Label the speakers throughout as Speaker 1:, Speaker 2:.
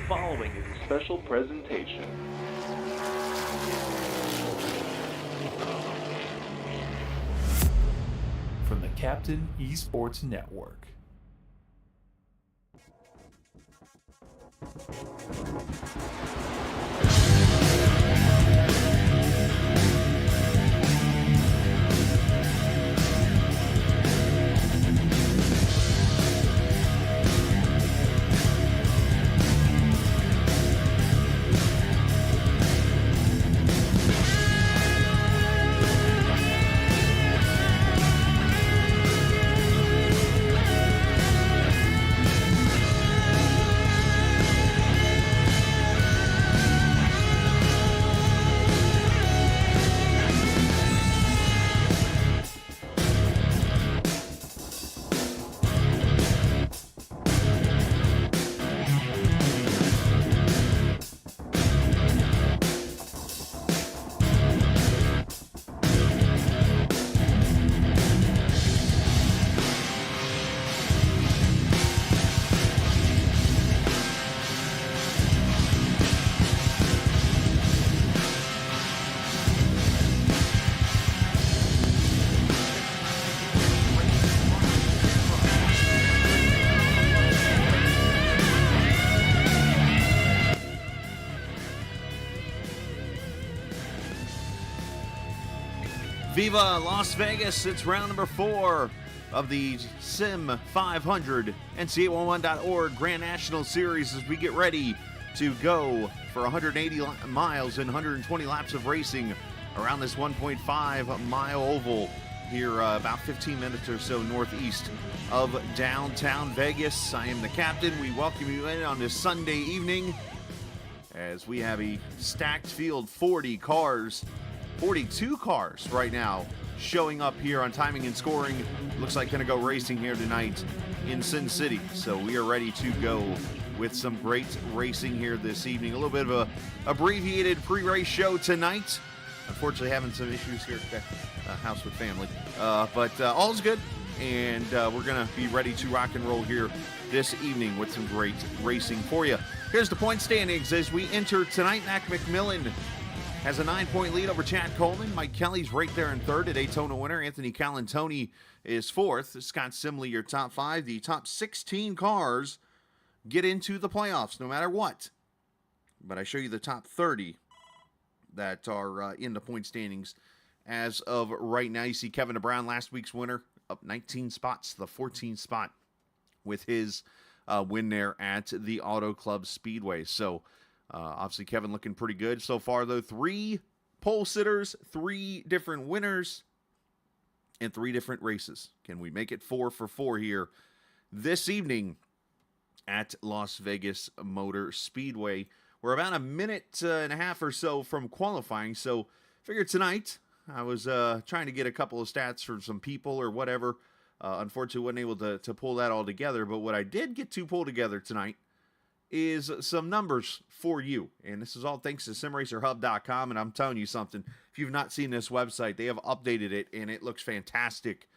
Speaker 1: Following is a special presentation. From the Captain Esports Network.
Speaker 2: Viva Las Vegas, it's round number 4 of the Sim500 NC811.org Grand National Series as we get ready to go for 180 miles and 120 laps of racing around this 1.5-mile oval here about 15 minutes or so northeast of downtown Vegas. I am the captain. We welcome you in on this Sunday evening as we have a stacked field, 42 cars right now showing up here on timing and scoring. Looks like going to go racing here tonight in Sin City. So we are ready to go with some great racing here this evening. A little bit of a abbreviated pre-race show tonight. Unfortunately, having some issues here at the house with family. But all's good, and we're going to be ready to rock and roll here this evening with some great racing for you. Here's the point standings as we enter tonight. Mac McMillan has a 9-point lead over Chad Coleman. Mike Kelly's right there in third, a Daytona winner. Anthony Calantoni is fourth. Scott Simley, your top 5. The top 16 cars get into the playoffs no matter what. But I show you the top 30 that are in the point standings as of right now. You see Kevin DeBrown, last week's winner, up 19 spots to the 14th spot with his win there at the Auto Club Speedway. So obviously Kevin looking pretty good so far, though. 3 pole sitters, 3 different winners, and 3 different races. Can we make it 4 for 4 here this evening at Las Vegas Motor Speedway? we're about a minute and a half or so from qualifying. So figured tonight I was trying to get a couple of stats for some people or whatever. Unfortunately, wasn't able to pull that all together. But what I did get to pull together tonight is some numbers for you. And this is all thanks to simracerhub.com. And I'm telling you something, if you've not seen this website, they have updated it, and it looks fantastic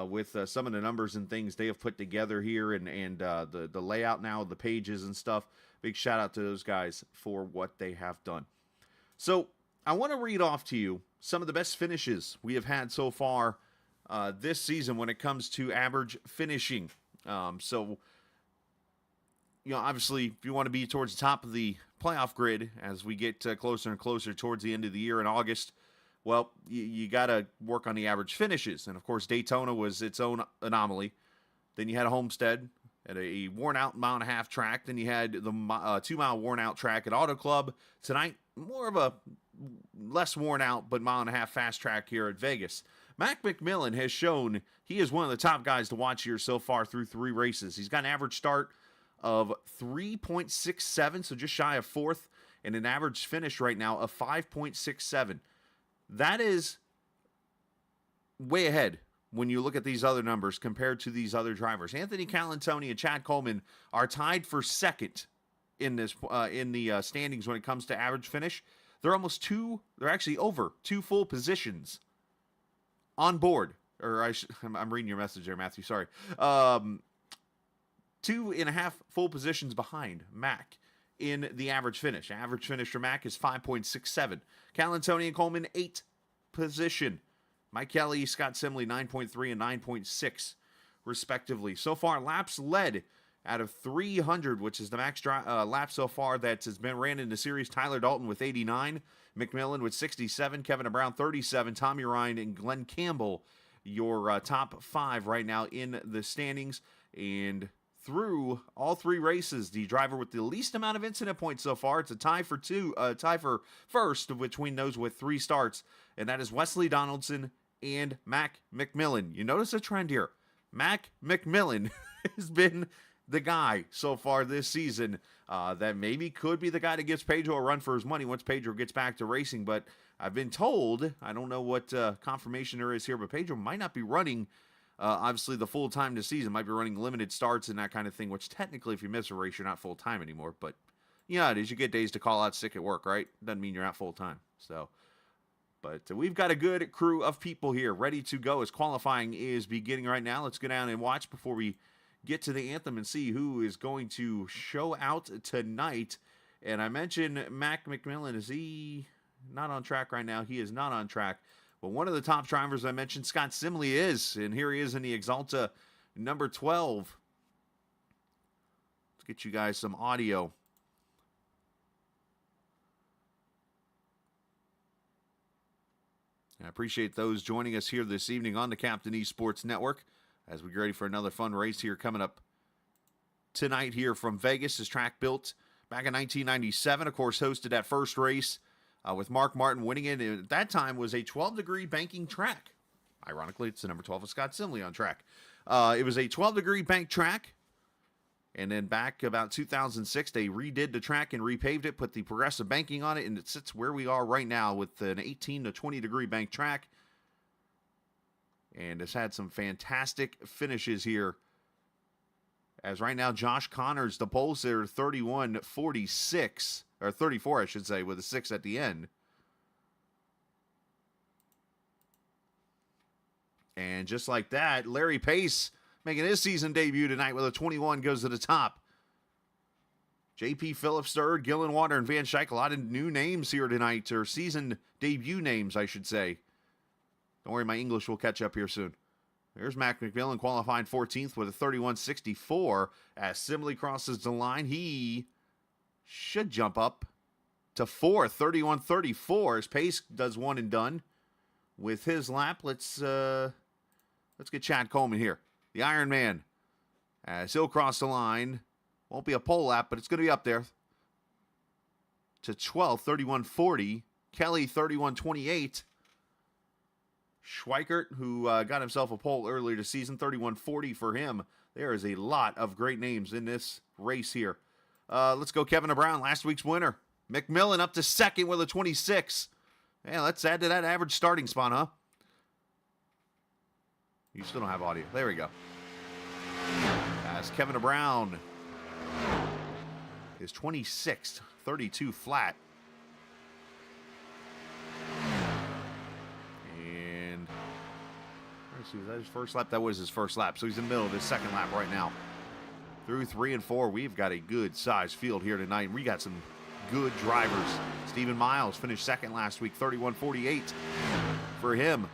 Speaker 2: with some of the numbers and things they have put together here, and the layout now of the pages and stuff. Big shout out to those guys for what they have done. So I want to read off to you some of the best finishes we have had so far this season when it comes to average finishing. So, obviously, if you want to be towards the top of the playoff grid as we get closer and closer towards the end of the year in August, well, you got to work on the average finishes. And, of course, Daytona was its own anomaly. Then you had a Homestead at a worn-out mile-and-a-half track. Then you had the 2-mile worn-out track at Auto Club. Tonight, more of a less worn-out but mile-and-a-half fast track here at Vegas. Mac McMillan has shown he is one of the top guys to watch here so far through 3 races. He's got an average start of 3.67, so just shy of 4th, and an average finish right now of 5.67. That is way ahead when you look at these other numbers compared to these other drivers. Anthony Calantoni and Chad Coleman are tied for second in this in the standings when it comes to average finish. They're actually over 2 full positions on board. I'm reading your message there, Matthew. Sorry. 2.5 full positions behind Mac in the average finish. Average finish for Mac is 5.67. Calantoni and Coleman, 8th position. Mike Kelly, Scott Simley, 9.3 and 9.6, respectively. So far, laps led out of 300, which is the max lap so far that has been ran in the series. Tyler Dalton with 89, McMillan with 67, Kevin Brown 37, Tommy Ryan and Glenn Campbell, your top 5 right now in the standings. And through all 3 races, the driver with the least amount of incident points so far, it's a tie for first between those with 3 starts, and that is Wesley Donaldson and Mac McMillan. You notice a trend here. Mac McMillan has been the guy so far this season that maybe could be the guy that gives Pedro a run for his money once Pedro gets back to racing. But I've been told, I don't know what confirmation there is here, but Pedro might not be running obviously the full time this season. Might be running limited starts and that kind of thing, which technically if you miss a race, you're not full time anymore. But yeah, it is. You get days to call out sick at work, right? Doesn't mean you're not full time. So, but we've got a good crew of people here ready to go as qualifying is beginning right now. Let's go down and watch before we get to the anthem and see who is going to show out tonight. And I mentioned Mac McMillan. Is he not on track right now? He is not on track. But one of the top drivers I mentioned, Scott Simley, is. And here he is in the Exalta number 12. Let's get you guys some audio. I appreciate those joining us here this evening on the Captain Esports Network as we get ready for another fun race here coming up tonight here from Vegas. This track built back in 1997, of course, hosted that first race with Mark Martin winning it. At that time was a 12-degree banking track. Ironically, it's the number 12 of Scott Simley on track. It was a 12-degree bank track. And then back about 2006, they redid the track and repaved it, put the progressive banking on it, and it sits where we are right now with an 18 to 20-degree bank track. And it's had some fantastic finishes here. As right now, Josh Connors, the pole sitter, 31.46, or 34, I should say, with a 6 at the end. And just like that, Larry Pace making his season debut tonight with a 21 goes to the top. J.P. Phillips third, Gillen Water and Van Schaik. A lot of new names here tonight, or season debut names, I should say. Don't worry, my English will catch up here soon. There's Mac McMillan qualifying 14th with a 31.64. As Simley crosses the line, he should jump up to 4th, 31.34. As Pace does one and done with his lap. Let's get Chad Coleman here. The Iron Man, as he'll cross the line. Won't be a pole lap, but it's going to be up there to 12th, 31.40. Kelly, 31.28. Schweikert, who got himself a pole earlier this season, 31.40 for him. There is a lot of great names in this race here. Let's go Kevin Brown, last week's winner. McMillan up to second with a 26. Yeah, let's add to that average starting spot, huh? You still don't have audio. There we go. As Kevin Brown is 26th, 32 flat. And let's see, was that his first lap? That was his first lap. So he's in the middle of his second lap right now. Through 3 and 4, we've got a good sized field here tonight. We got some good drivers. Stephen Miles finished second last week, 31.48 for him.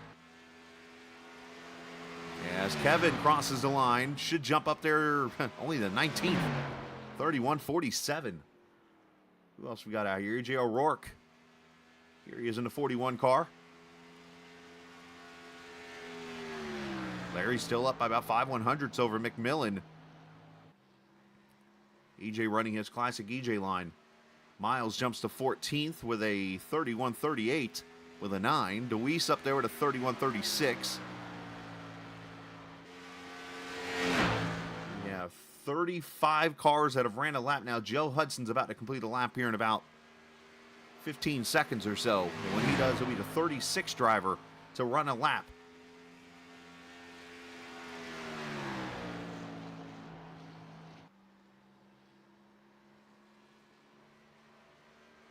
Speaker 2: As Kevin crosses the line, should jump up there only the 19th, 31.47. Who else we got out here? AJ O'Rourke. Here he is in the 41 car. Larry's still up by about 5/100ths over McMillan. EJ running his classic EJ line. Miles jumps to 14th with a 31.38 with a 9. DeWeese up there with a 31.36. Yeah, 35 cars that have ran a lap now. Joe Hudson's about to complete a lap here in about 15 seconds or so. And when he does, he'll be the 36th driver to run a lap.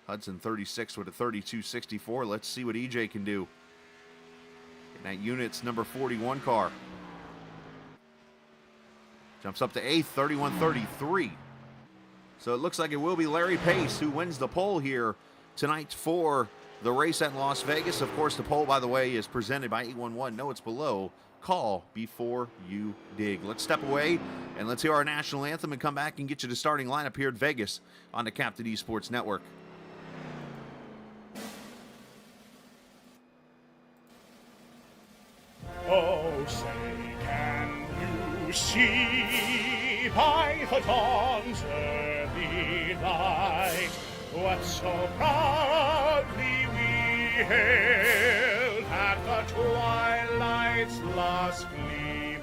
Speaker 2: Hudson 36 with a 32.64. Let's see what EJ can do. In that unit's number 41 car. Jumps up to 8th, 31.33. So it looks like it will be Larry Pace who wins the pole here tonight for the race at Las Vegas. Of course, the pole, by the way, is presented by 811. No, it's below. Call before you dig. Let's step away and let's hear our national anthem and come back and get you the starting lineup here at Vegas on the Captain Esports Network.
Speaker 3: Oh, say, can you see by the dawn's early light what so proudly we hailed at the twilight's last gleaming,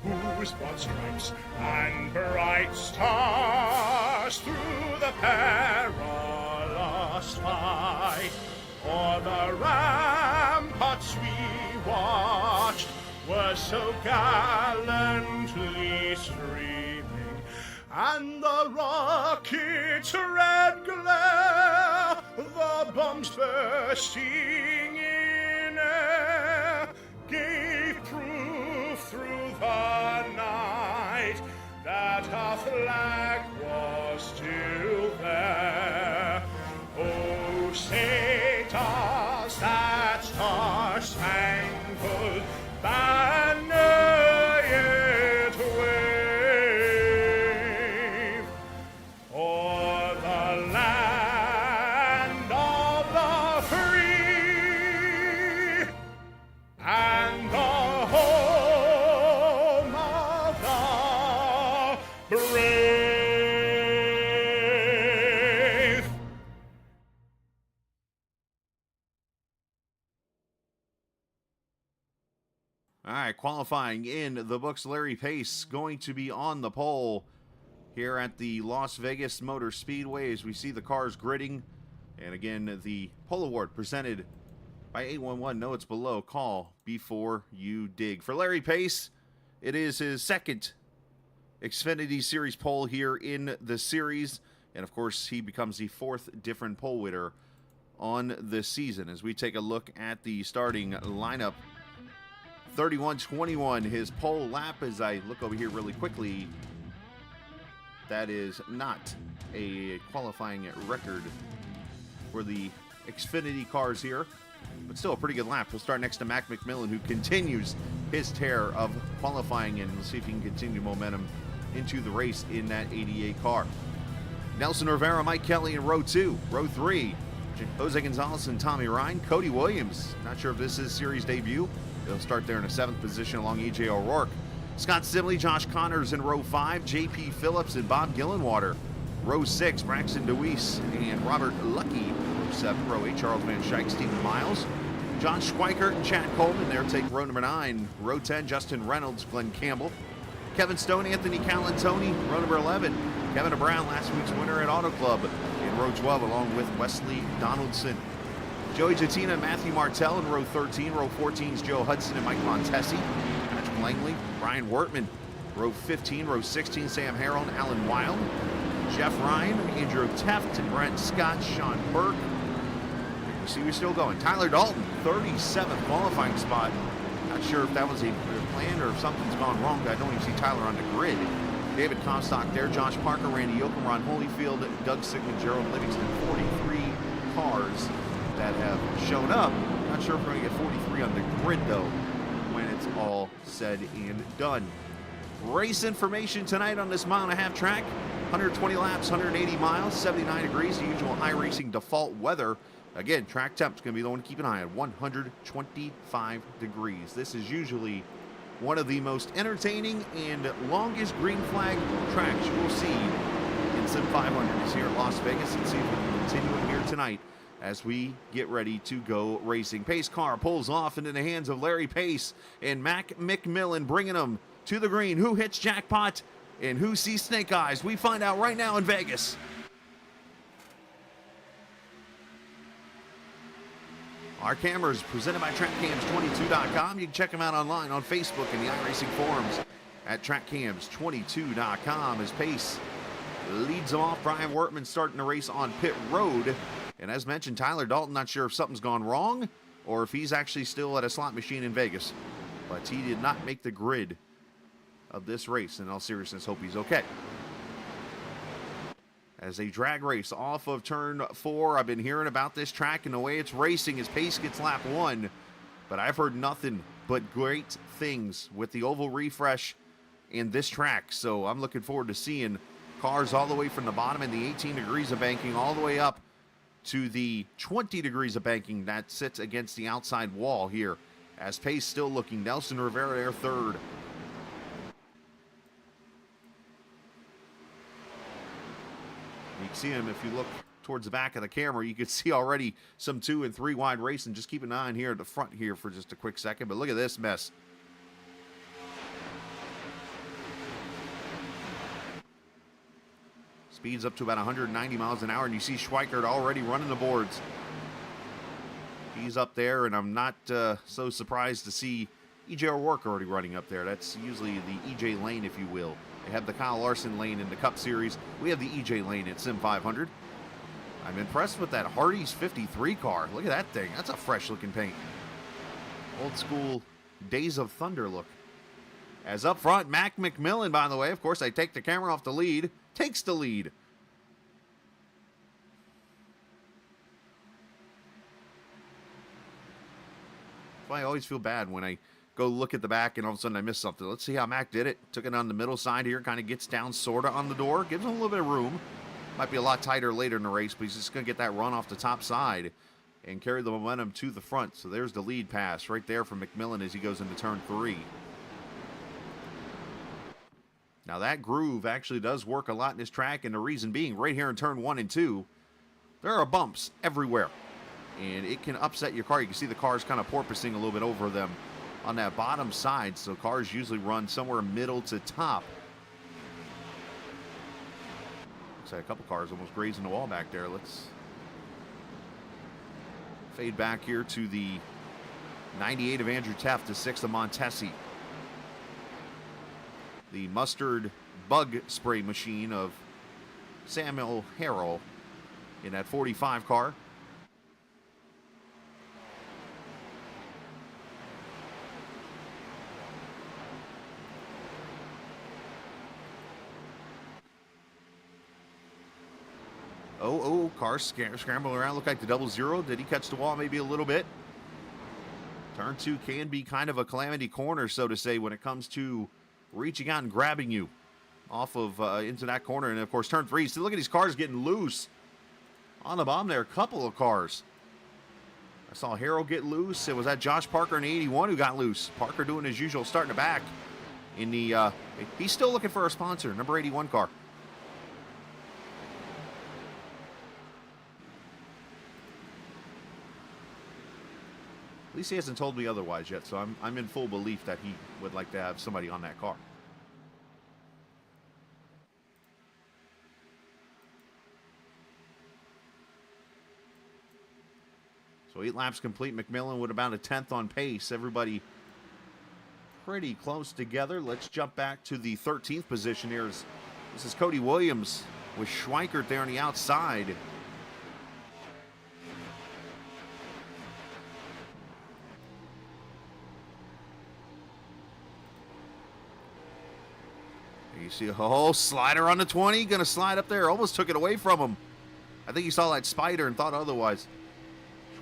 Speaker 3: whose broad stripes and bright stars through the perilous fight o'er the ramparts we watched were so gallantly streaming, and the rocket's red glare, the bombs bursting in air, gave proof through the night that our flag was still there. Oh, say does that star-spangled banner yet wave o'er the land of the free and the home of the brave?
Speaker 2: All right, qualifying in the books, Larry Pace going to be on the pole here at the Las Vegas Motor Speedway as we see the cars gridding. And again, the pole award presented by 811. No, it's below. Call before you dig. For Larry Pace, it is his second Xfinity Series pole here in the series. And of course, he becomes the fourth different pole winner on the season. As we take a look at the starting lineup, 31.21 his pole lap. As I look over here really quickly, that is not a qualifying record for the Xfinity cars here, but still a pretty good lap. We'll start next to Mac McMillan, who continues his tear of qualifying, and we'll see if he can continue momentum into the race in that 88 car. Nelson Rivera, Mike Kelly in row 2. Row 3, Jose Gonzalez and Tommy Ryan. Cody Williams, not sure if this is series debut. They'll start there in a 7th position along EJ O'Rourke. Scott Simley, Josh Connors in row 5. JP Phillips and Bob Gillenwater. Row 6, Braxton DeWeese and Robert Lucky. Row 7, row 8, Charles Van Schaik, Stephen Miles. John Schweikert and Chad Coleman there take row number 9. Row 10, Justin Reynolds, Glenn Campbell. Kevin Stone, Anthony Calantoni, row number 11. Kevin Brown, last week's winner at Auto Club in row 12, along with Wesley Donaldson. Joey Jattina and Matthew Martell in row 13. Row 14 is Joe Hudson and Mike Montesi. Patrick Langley, Brian Wortman. Row 15, row 16, Sam Harrell and Alan Wild. Jeff Ryan, Andrew Teft, Brent Scott, Sean Burke. You see we're still going. Tyler Dalton, 37th qualifying spot. Not sure if that was a plan or if something's gone wrong. I don't even see Tyler on the grid. David Comstock there, Josh Parker, Randy Yoakum, Ron Holyfield, Doug Sigmund, Gerald Livingston. 43 cars that have shown up. Not sure if we're going to get 43 on the grid, though, when it's all said and done. Race information tonight on this 1.5 mile track. 120 laps, 180 miles, 79 degrees, the usual iRacing default weather. Again, track temp's going to be the one to keep an eye on, 125 degrees. This is usually one of the most entertaining and longest green flag tracks you will see in Sim500 here at Las Vegas, and see if we can continue it here tonight as we get ready to go racing. Pace car pulls off into the hands of Larry Pace and Mac McMillan, bringing them to the green. Who hits jackpot and who sees snake eyes? We find out right now in Vegas. Our cameras presented by TrackCams22.com. You can check them out online on Facebook and the iRacing forums at TrackCams22.com. As Pace leads them off, Brian Wortman starting the race on pit road. And as mentioned, Tyler Dalton, not sure if something's gone wrong or if he's actually still at a slot machine in Vegas. But he did not make the grid of this race. In all seriousness, hope he's okay. As a drag race off of turn 4, I've been hearing about this track and the way it's racing as Pace gets lap 1, but I've heard nothing but great things with the oval refresh in this track. So I'm looking forward to seeing cars all the way from the bottom in the 18 degrees of banking all the way up to the 20 degrees of banking that sits against the outside wall here, as Pace still looking. Nelson Rivera there third. You can see him if you look towards the back of the camera. You can see already some 2 and 3 wide racing. Just keep an eye on here at the front here for just a quick second. But look at this mess. Speeds up to about 190 miles an hour, and you see Schweikert already running the boards. He's up there, and I'm not so surprised to see E.J. O'Rourke already running up there. That's usually the E.J. lane, if you will. They have the Kyle Larson lane in the Cup Series. We have the E.J. lane at Sim500. I'm impressed with that Hardee's 53 car. Look at that thing. That's a fresh-looking paint. Old school Days of Thunder look. As up front, Mac McMillan, by the way. Of course, I take the camera off the lead. Takes the lead. That's why I always feel bad when I go look at the back and all of a sudden I miss something. Let's see how Mac did it. Took it on the middle side here. Kind of gets down sort of on the door. Gives him a little bit of room. Might be a lot tighter later in the race, but he's just going to get that run off the top side and carry the momentum to the front. So there's the lead pass right there from McMillan as he goes into turn 3. Now that groove actually does work a lot in this track, and the reason being right here in turn 1 and 2, there are bumps everywhere. And it can upset your car. You can see the cars kind of porpoising a little bit over them on that bottom side. So cars usually run somewhere middle to top. Looks like a couple cars almost grazing the wall back there. Let's fade back here to the 98 of Andrew Teft, the 6th of Montesi. The mustard bug spray machine of Samuel Harrell in that 45 car. Cars scrambling around. Look like the 00. Did he catch the wall maybe a little bit? Turn 2 can be kind of a calamity corner, so to say, when it comes to reaching out and grabbing you off of into that corner. And of course, turn 3. See, look at these cars getting loose on the bottom there. A couple of cars. I saw Harrell get loose. It was that Josh Parker in the 81 who got loose. Parker doing his usual, starting the back in the. He's still looking for a sponsor. Number 81 car. At least he hasn't told me otherwise yet, so I'm in full belief that he would like to have somebody on that car. So 8 laps complete. McMillan with about a 10th on pace. Everybody pretty close together. Let's jump back to the 13th position here. This is Cody Williams with Schweikert there on the outside. You see a whole slider on the 20. Going to slide up there. Almost took it away from him. I think he saw that spider and thought otherwise.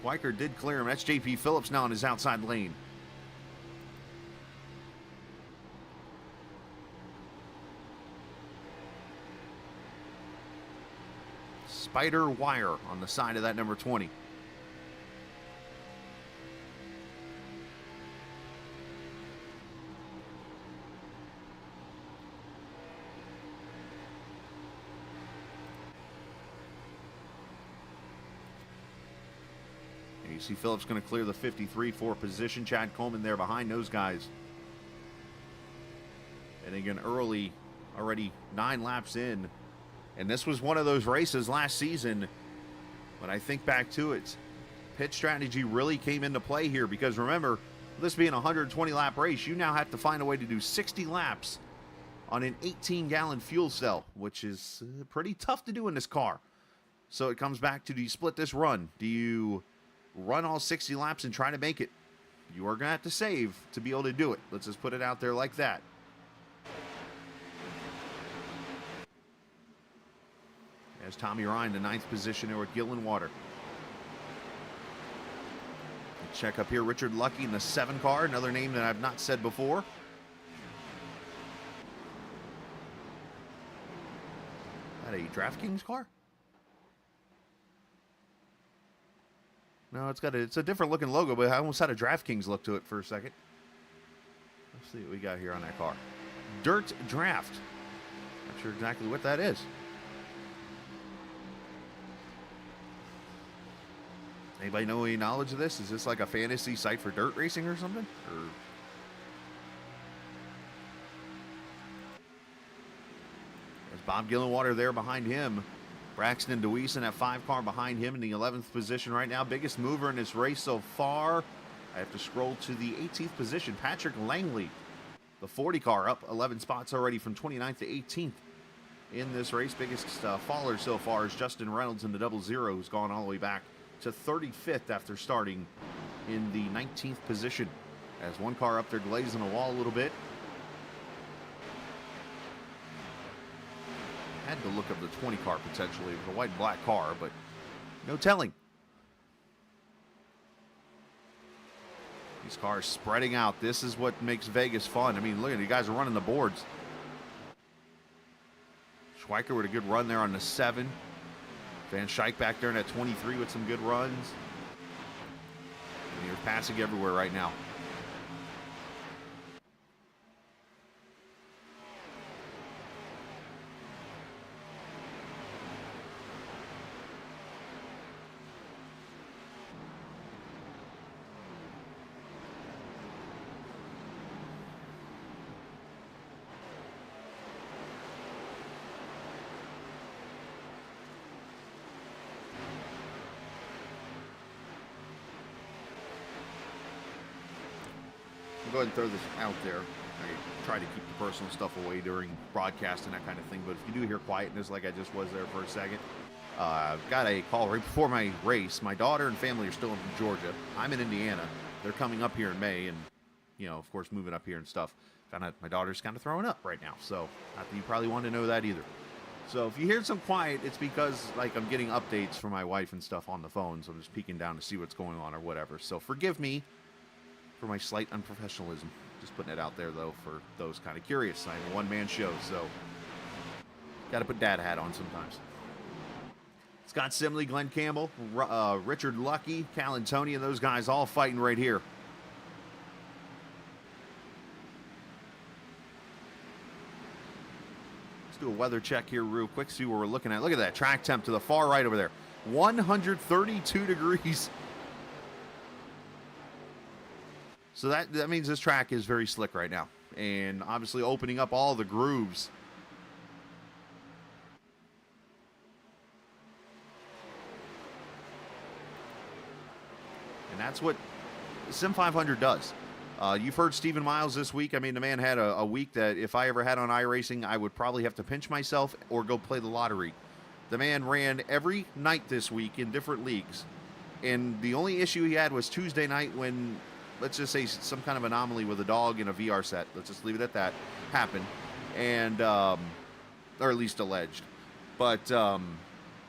Speaker 2: Schweikert did clear him. That's JP Phillips now in his outside lane. Spider wire on the side of that number 20. And you see Phillips going to clear the 53 for position. Chad Coleman there behind those guys. And again, early, already 9 laps in. And this was one of those races last season. When I think back to it, pit strategy really came into play here. Because remember, this being a 120-lap race, you now have to find a way to do 60 laps on an 18-gallon fuel cell, which is pretty tough to do in this car. So it comes back to, do you split this run? Do you run all 60 laps and try to make it? You are going to have to save to be able to do it. Let's just put it out there like that. As Tommy Ryan, the 9th position there with Gillenwater. Check up here, Richard Lucky in the 7 car, another name that I've not said before. Is that a DraftKings car? No, it's a different looking logo, but I almost had a DraftKings look to it for a second. Let's see what we got here on that car. Dirt Draft. Not sure exactly what that is. Anybody know any knowledge of this? Is this like a fantasy site for dirt racing or something? Or there's Bob Gillenwater there behind him. Braxton DeWeese in that 5 car behind him in the 11th position right now. Biggest mover in this race so far. I have to scroll to the 18th position. Patrick Langley, the 40 car, up 11 spots already from 29th to 18th in this race. Biggest faller so far is Justin Reynolds in the 00, who's gone all the way back to 35th after starting in the 19th position. As one car up there glazing the wall a little bit. Had to look up the 20 car potentially. It was a white and black car, but no telling. These cars spreading out. This is what makes Vegas fun. I mean, look at you guys are running the boards. Schweikert with a good run there on the 7. Van Schaik back there in that 23 with some good runs. And you're passing everywhere right now. Go ahead and throw this out there. I try to keep the personal stuff away during broadcast and that kind of thing, but if you do hear quietness like I just was there for a second, got a call right before my race. My daughter and family are still in Georgia. I'm in Indiana. They're coming up here in May and, you know, of course, moving up here and stuff. Found out my daughter's kind of throwing up right now, so not that you probably want to know that either. So if you hear some quiet, it's because, like, I'm getting updates from my wife and stuff on the phone, so I'm just peeking down to see what's going on or whatever. So forgive me for my slight unprofessionalism. Just putting it out there, though, for those kind of curious. I'm a one-man show, so got to put dad hat on sometimes. Scott Simley, Glenn Campbell, Richard Lucky, Cal and Tony, and those guys all fighting right here. Let's do a weather check here real quick, see what we're looking at. Look at that track temp to the far right over there. 132 degrees. So that means this track is very slick right now. And obviously opening up all the grooves. And that's what Sim500 does. You've heard Stephen Miles this week. I mean, the man had a week that if I ever had on iRacing, I would probably have to pinch myself or go play the lottery. The man ran every night this week in different leagues. And the only issue he had was Tuesday night when, let's just say, some kind of anomaly with a dog in a VR set. Let's just leave it at that. Happened. And, or at least alleged. But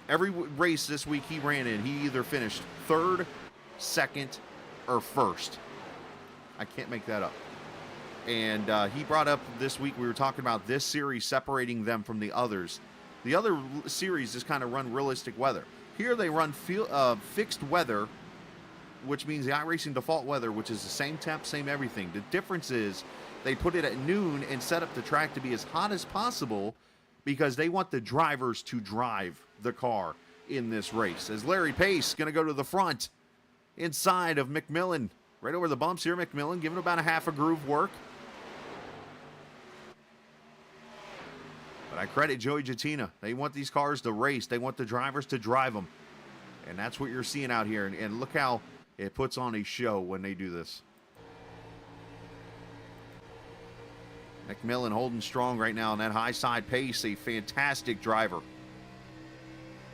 Speaker 2: every race this week he ran in, he either finished third, second, or first. I can't make that up. And he brought up this week, we were talking about this series separating them from the others. The other series just kind of run realistic weather. Here they run fixed weather, which means the iRacing default weather, which is the same temp, same everything. The difference is they put it at noon and set up the track to be as hot as possible because they want the drivers to drive the car in this race. As Larry Pace going to go to the front inside of McMillan. Right over the bumps here, McMillan giving about a half a groove work. But I credit Joey Jattina. They want these cars to race. They want the drivers to drive them. And that's what you're seeing out here. And look how it puts on a show when they do this. McMillan holding strong right now on that high side pace. A fantastic driver.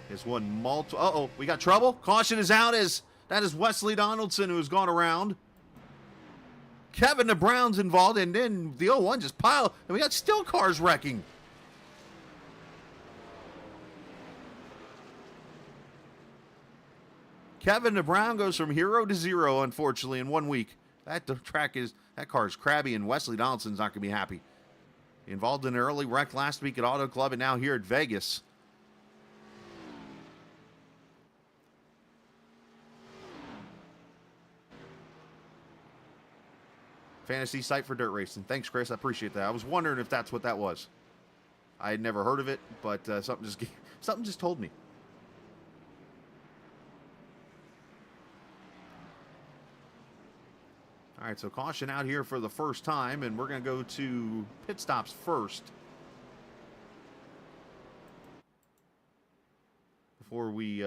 Speaker 2: Has won multiple. Uh-oh, we got trouble. Caution is out as that is Wesley Donaldson who has gone around. Kevin the Brown's involved, and then the 01 just piled. And we got still cars wrecking. Kevin the Brown goes from hero to zero, unfortunately, in 1 week. That car is crabby, and Wesley Donaldson's not going to be happy. Involved in an early wreck last week at Auto Club, and now here at Vegas. Fantasy site for dirt racing. Thanks, Chris. I appreciate that. I was wondering if that's what that was. I had never heard of it, but something just told me. All right, so caution out here for the first time, and we're going to go to pit stops first. Before we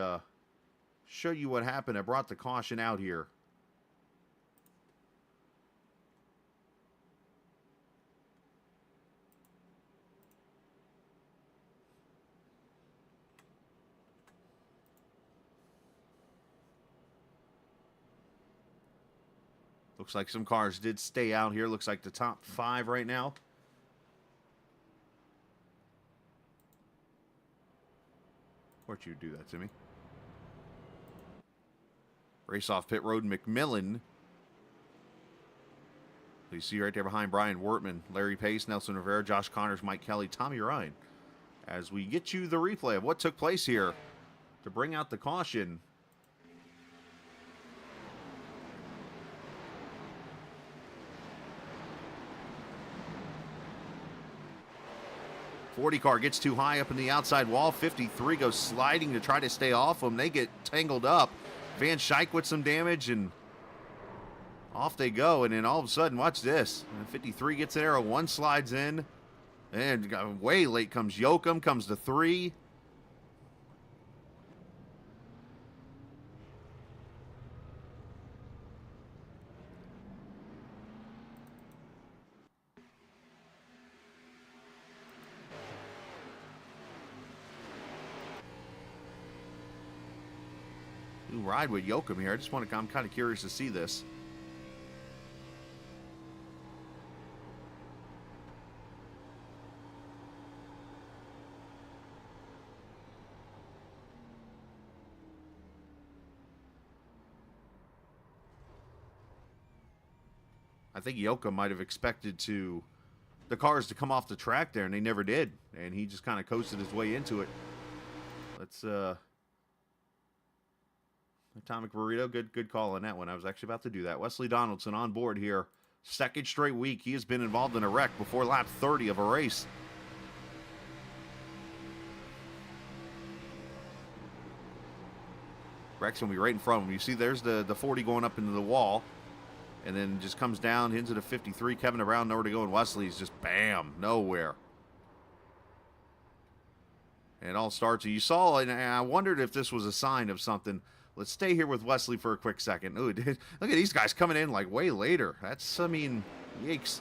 Speaker 2: show you what happened, I brought the caution out here. Looks like some cars did stay out here. Looks like the top 5 right now. Why'd you do that to me? Race off pit road, McMillan. You see right there behind Brian Wortman, Larry Pace, Nelson Rivera, Josh Connors, Mike Kelly, Tommy Ryan. As we get you the replay of what took place here to bring out the caution. 40 car gets too high up in the outside wall. 53 goes sliding to try to stay off them. They get tangled up. Van Schaik with some damage, and off they go. And then all of a sudden, watch this. 53 gets there. 1 slides in. And way late comes Yoakum. Comes to 3. Ride with Yoakum here. I'm kind of curious to see this. I think Yoakum might have expected the cars to come off the track there, and they never did. And he just kind of coasted his way into it. Let's Atomic Burrito, good call on that one. I was actually about to do that. Wesley Donaldson on board here. 2nd straight week. He has been involved in a wreck before lap 30 of a race. Wreck's going to be right in front of him. You see there's the 40 going up into the wall. And then just comes down into the 53. Kevin Brown nowhere to go, and Wesley's just bam, nowhere. And it all starts. You saw, and I wondered if this was a sign of something. Let's stay here with Wesley for a quick second. Ooh, look at these guys coming in like way later. That's, I mean, yikes.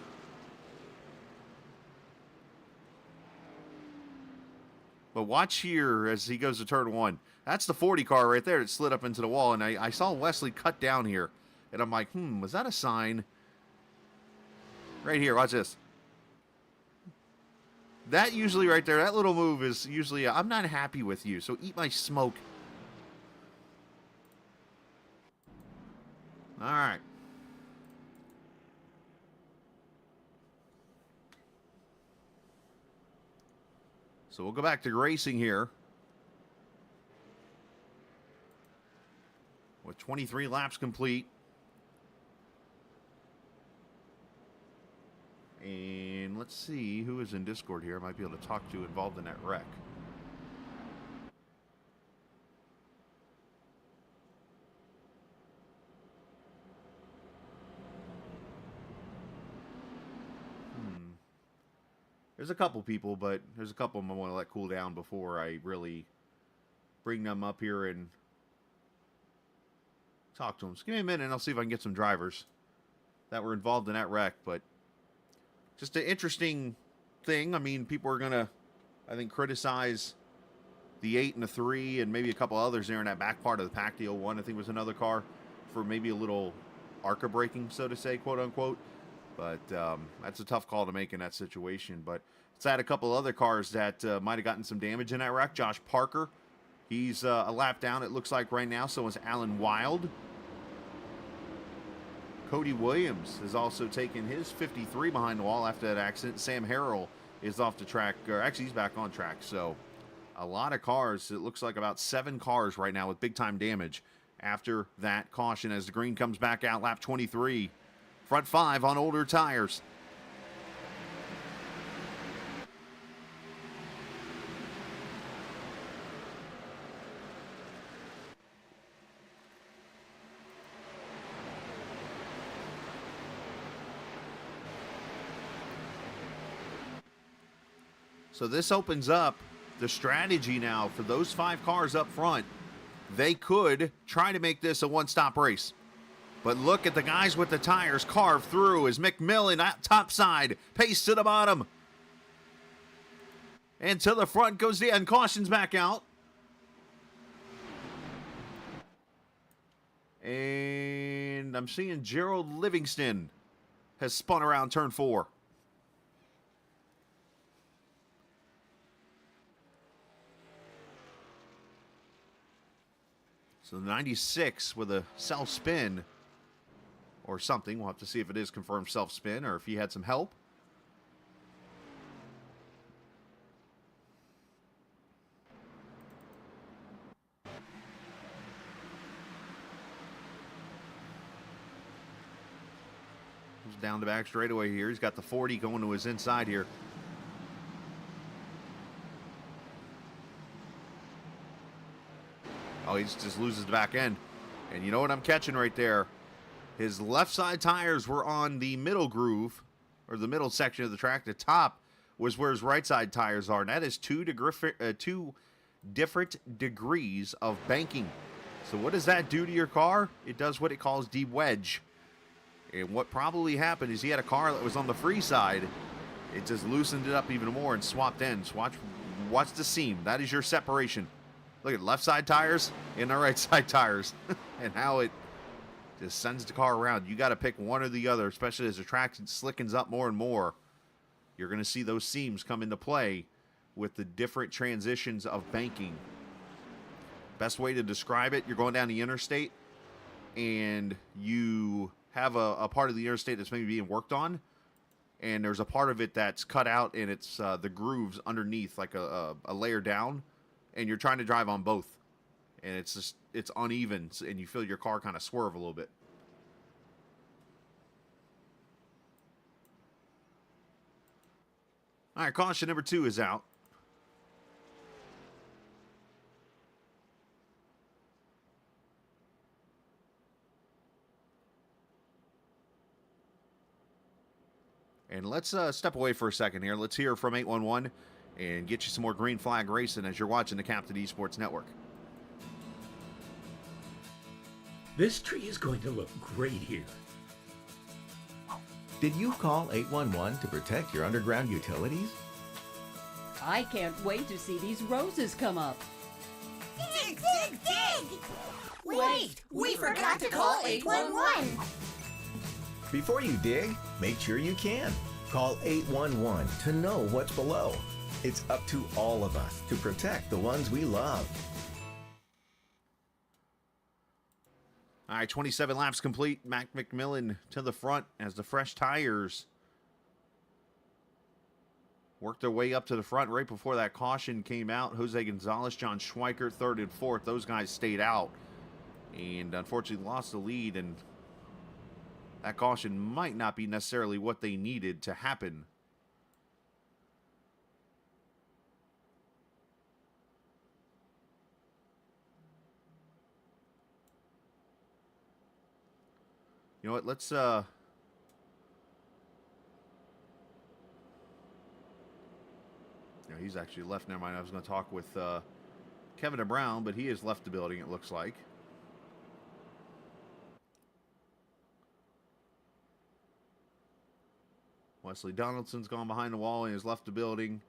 Speaker 2: But watch here as he goes to turn 1. That's the 40 car right there that slid up into the wall, and I saw Wesley cut down here. And I'm like, was that a sign? Right here, watch this. That usually right there, that little move is usually, I'm not happy with you, so eat my smoke. All right. So we'll go back to racing here. With 23 laps complete. And let's see who is in Discord here. I might be able to talk to involved in that wreck. There's a couple people, but there's a couple of them I want to let cool down before I really bring them up here and talk to them. So give me a minute and I'll see if I can get some drivers that were involved in that wreck. But just an interesting thing. I mean, people are going to, I think, criticize the 8 and the 3 and maybe a couple others there in that back part of the pack. The 01, I think, was another car for maybe a little ARCA braking, so to say, quote unquote. But that's a tough call to make in that situation. But it's had a couple other cars that might have gotten some damage in that wreck. Josh Parker, he's a lap down, it looks like right now. So is Alan Wild. Cody Williams has also taken his 53 behind the wall after that accident. Sam Harrell is off the track, or actually he's back on track. So a lot of cars. It looks like about 7 cars right now with big-time damage after that caution as the green comes back out, lap 23. Front 5 on older tires. So this opens up the strategy now for those 5 cars up front. They could try to make this a one-stop race. But look at the guys with the tires carved through as McMillan out top side, pace to the bottom. And to the front goes the end. Caution's back out. And I'm seeing Gerald Livingston has spun around turn 4. So the 96 with a self-spin or something. We'll have to see if it is confirmed self-spin or if he had some help. He's down the back straightaway here. He's got the 40 going to his inside here. Oh, he just loses the back end. And you know what I'm catching right there? His left side tires were on the middle groove, or the middle section of the track. The top was where his right side tires are. And that is two different degrees of banking. So what does that do to your car? It does what it calls de-wedge. And what probably happened is he had a car that was on the free side. It just loosened it up even more and swapped ends. Watch the seam. That is your separation. Look at left side tires and the right side tires. And how it just sends the car around. You got to pick one or the other, especially as the track slickens up more and more. You're going to see those seams come into play with the different transitions of banking. Best way to describe it, you're going down the interstate and you have a part of the interstate that's maybe being worked on, and there's a part of it that's cut out and it's the grooves underneath, like a layer down, and you're trying to drive on both. And it's uneven, and you feel your car kind of swerve a little bit. All right, caution number 2 is out. And let's step away for a second here. Let's hear from 811 and get you some more green flag racing as you're watching the Captain Esports Network.
Speaker 4: This tree is going to look great here.
Speaker 5: Did you call 811 to protect your underground utilities?
Speaker 6: I can't wait to see these roses come up.
Speaker 7: Dig, dig, dig! Wait, we forgot to call 811.
Speaker 5: Before you dig, make sure you can. Call 811 to know what's below. It's up to all of us to protect the ones we love.
Speaker 2: All right, 27 laps complete. Mac McMillan to the front as the fresh tires worked their way up to the front right before that caution came out. Jose Gonzalez, John Schweikert, third and fourth. Those guys stayed out and unfortunately lost the lead, and that caution might not be necessarily what they needed to happen. You know what, let's yeah, he's actually left. Never mind. I was going to talk with Kevin Brown, but he has left the building, it looks like. Wesley Donaldson's gone behind the wall and has left the building.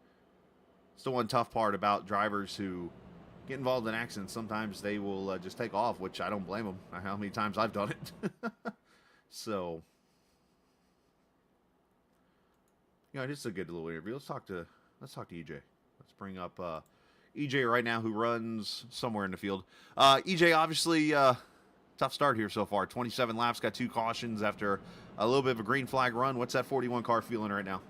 Speaker 2: It's the one tough part about drivers who get involved in accidents. Sometimes they will just take off, which I don't blame them. How many times I've done it. So, you know, it's a good little interview. Let's talk to EJ. Let's bring up EJ right now, who runs somewhere in the field. EJ, obviously, tough start here so far. 27 laps, got 2 cautions after a little bit of a green flag run. What's that 41 car feeling right now?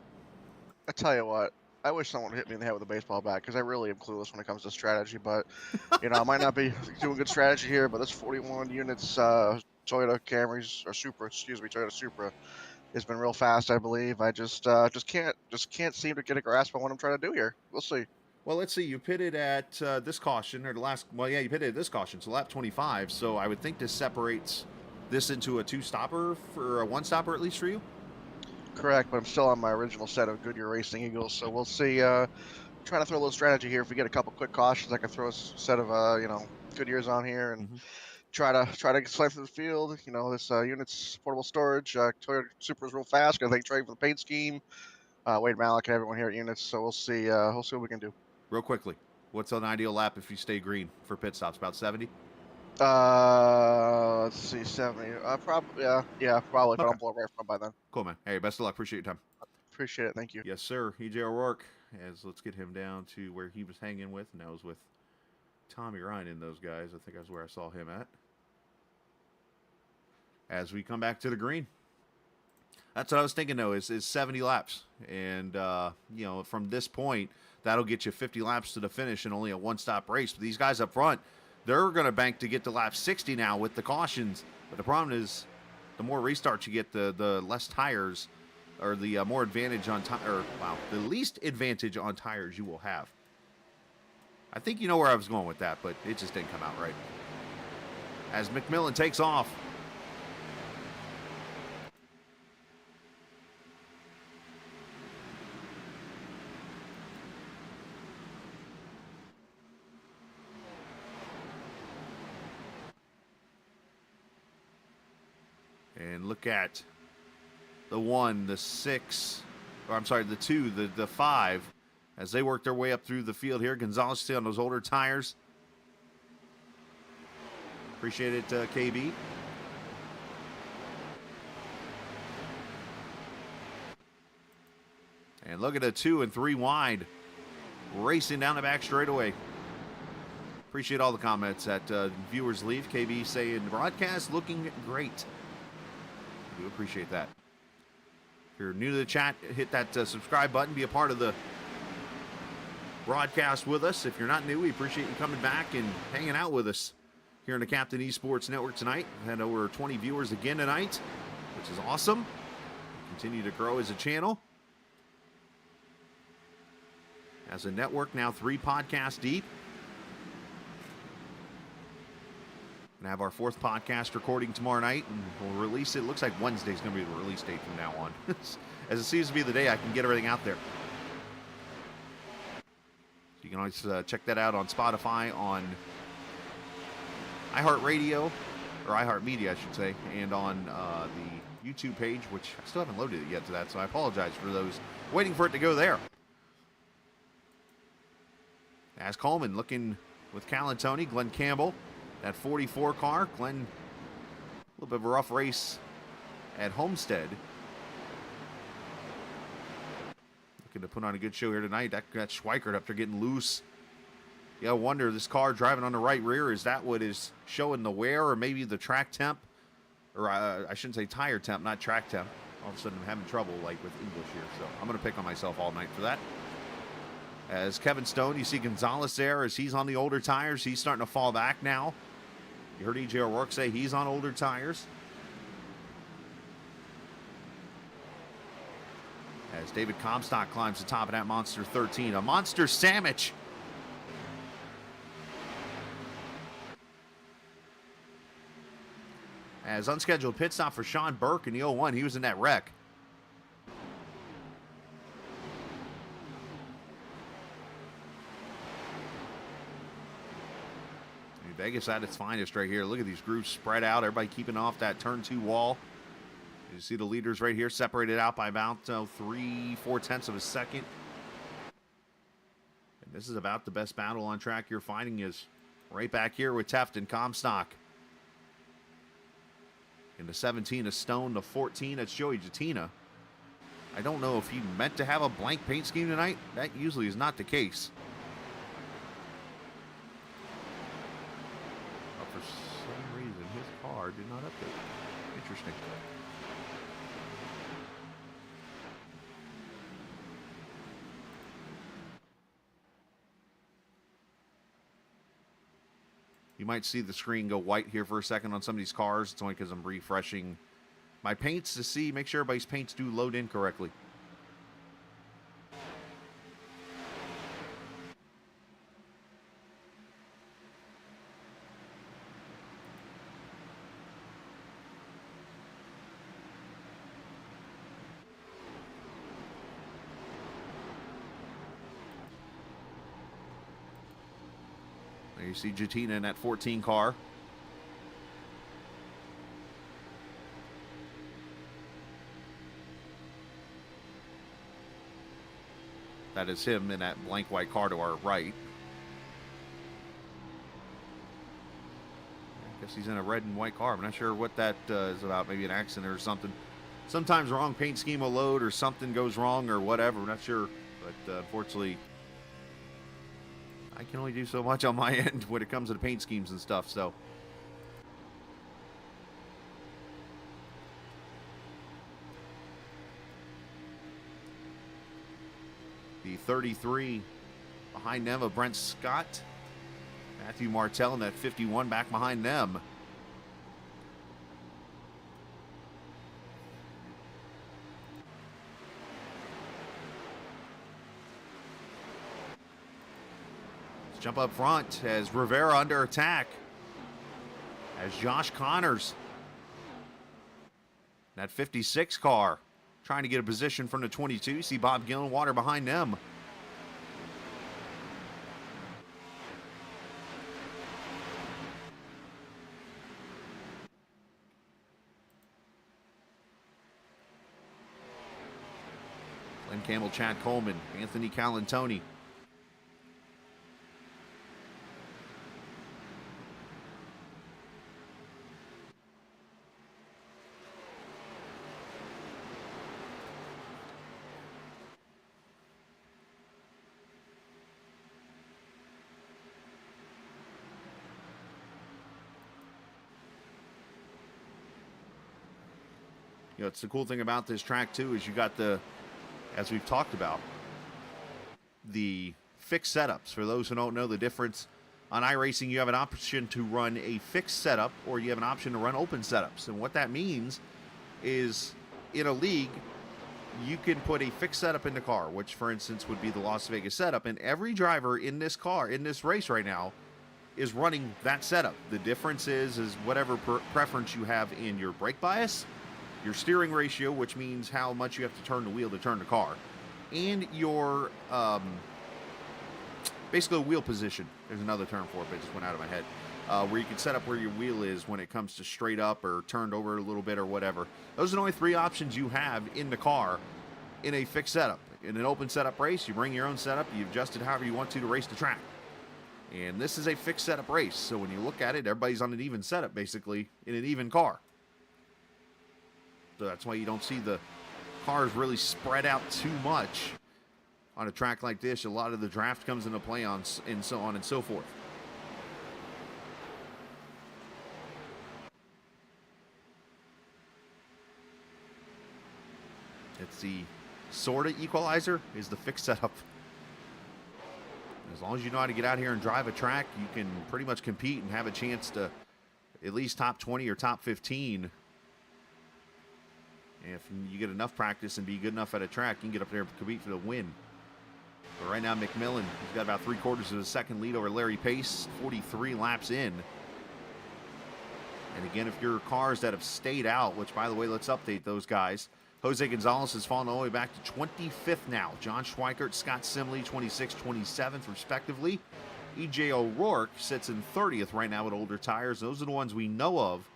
Speaker 8: I tell you what, I wish someone would hit me in the head with a baseball bat, because I really am clueless when it comes to strategy. But, you know, I might not be doing good strategy here, but this 41 units Toyota Camrys, or Supra, excuse me, Toyota Supra, has been real fast, I believe. I just can't seem to get a grasp on what I'm trying to do here. We'll see.
Speaker 2: Well, let's see. You pitted at this caution, or the last. Well, yeah, you pitted at this caution, so lap 25. So I would think this separates this into a 2-stopper for a 1-stopper at least for you.
Speaker 8: Correct, but I'm still on my original set of Goodyear Racing Eagles, so we'll see. Trying to throw a little strategy here. If we get a couple quick cautions, I can throw a set of you know, Goodyears on here and. Try to get slide through the field. You know, this unit's portable storage. Toyota Supra is real fast. Got to thank Trey for the paint scheme. Wade Malik and everyone here at Units. So we'll see. We'll see what we can do.
Speaker 2: Real quickly, what's an ideal lap if you stay green for pit stops? About 70.
Speaker 8: Let's see, 70. Probably. Yeah, probably. If I don't blow right from by then.
Speaker 2: Cool, man. Hey, best of luck. Appreciate your time.
Speaker 8: Appreciate it. Thank you.
Speaker 2: Yes, sir. EJ O'Rourke. As let's get him down to where he was hanging with, and that was with Tommy Ryan and those guys. I think that's where I saw him at. As we come back to the green. That's what I was thinking, though, is 70 laps. And, you know, from this point, that'll get you 50 laps to the finish and only a 1-stop race. But these guys up front, they're going to bank to get to lap 60 now with the cautions. But the problem is, the more restarts you get, the less tires, or the more advantage on the least advantage on tires you will have. I think you know where I was going with that, but it just didn't come out right. As McMillan takes off. And look at the 1, the 6, or I'm sorry, the 2, the 5, as they work their way up through the field here. Gonzalez still on those older tires. Appreciate it, KB. And look at the 2 and 3 wide, racing down the back straightaway. Appreciate all the comments that viewers leave. KB saying, broadcast looking great. I do appreciate that. If you're new to the chat, hit that subscribe button. Be a part of the broadcast with us. If you're not new, we appreciate you coming back and hanging out with us here on the Captain Esports Network tonight. We had over 20 viewers again tonight, which is awesome. Continue to grow as a channel. As a network, now 3 podcasts deep. Gonna have our 4th podcast recording tomorrow night, and we'll release it. Looks like Wednesday's gonna be the release date from now on. As it seems to be the day I can get everything out there. You can always check that out on Spotify, on iHeartRadio, or iHeartMedia, I should say, and on the YouTube page, which I still haven't loaded it yet to that, so I apologize for those waiting for it to go there. As Coleman looking with Calantoni, Glenn Campbell, that 44 car. Glenn, a little bit of a rough race at Homestead. Looking to put on a good show here tonight. That Schweikert up there getting loose. Yeah, I wonder, this car driving on the right rear, is that what is showing the wear, or maybe the track temp? Or I shouldn't say tire temp, not track temp. All of a sudden I'm having trouble like with English here, so I'm going to pick on myself all night for that. As Kevin Stone, you see Gonzalez there as he's on the older tires. He's starting to fall back now. You heard E.J. O'Rourke say he's on older tires. As David Comstock climbs the top of that Monster 13. A Monster sandwich. As unscheduled pit stop for Sean Burke in the 01. He was in that wreck. Vegas at its finest right here. Look at these grooves spread out. Everybody keeping off that turn 2 wall. You see the leaders right here separated out by about 3/4 of a second. And this is about the best battle on track you're finding is right back here with Teft and Comstock. In the 17 is Stone, the 14 it's Joey Jatina. I don't know if he meant to have a blank paint scheme tonight. That usually is not the case. But for some reason, his car did not update. Interesting. You might see the screen go white here for a second on some of these cars. It's only because I'm refreshing my paints to see, make sure everybody's paints do load in correctly. There you see Jatina in that 14 car. That is him in that blank white car to our right. I guess he's in a red and white car. I'm not sure what that is about. Maybe an accident or something. Sometimes wrong paint scheme will load or something goes wrong or whatever. I'm not sure. But unfortunately, I can only do so much on my end when it comes to the paint schemes and stuff. So the 33 behind them of Brent Scott. Matthew Martell in that 51 back behind them. Let's jump up front as Rivera under attack. As Josh Connors, that 56 car, trying to get a position from the 22. You see Bob Gillenwater behind them. Glenn Campbell, Chad Coleman, Anthony Calantoni. You know, it's the cool thing about this track too is you got the, as we've talked about, the fixed setups. For those who don't know the difference, on iRacing you have an option to run a fixed setup or you have an option to run open setups. And what that means is in a league you can put a fixed setup in the car, which for instance would be the Las Vegas setup, and every driver in this car, in this race right now, is running that setup. The difference is whatever preference you have in your brake bias, your steering ratio, which means how much you have to turn the wheel to turn the car, and your basically wheel position. There's another term for it, but it just went out of my head. where you can set up where your wheel is when it comes to straight up or turned over a little bit or whatever. Those are the only 3 options you have in the car in a fixed setup. In an open setup race, you bring your own setup, you adjust it however you want to race the track. And this is a fixed setup race, so when you look at it, everybody's on an even setup, basically, in an even car. So that's why you don't see the cars really spread out too much on a track like this. A lot of the draft comes into play and so on and so forth. It's the sort of equalizer is the fixed setup. As long as you know how to get out here and drive a track, you can pretty much compete and have a chance to at least top 20 or top 15. And if you get enough practice and be good enough at a track, you can get up there and compete for the win. But right now, McMillan, he's got about 3/4 of a second lead over Larry Pace, 43 laps in. And again, if your cars that have stayed out, which, by the way, let's update those guys. Jose Gonzalez has fallen all the way back to 25th now. John Schweikert, Scott Simley, 26th, 27th, respectively. E.J. O'Rourke sits in 30th right now with older tires. Those are the ones we know of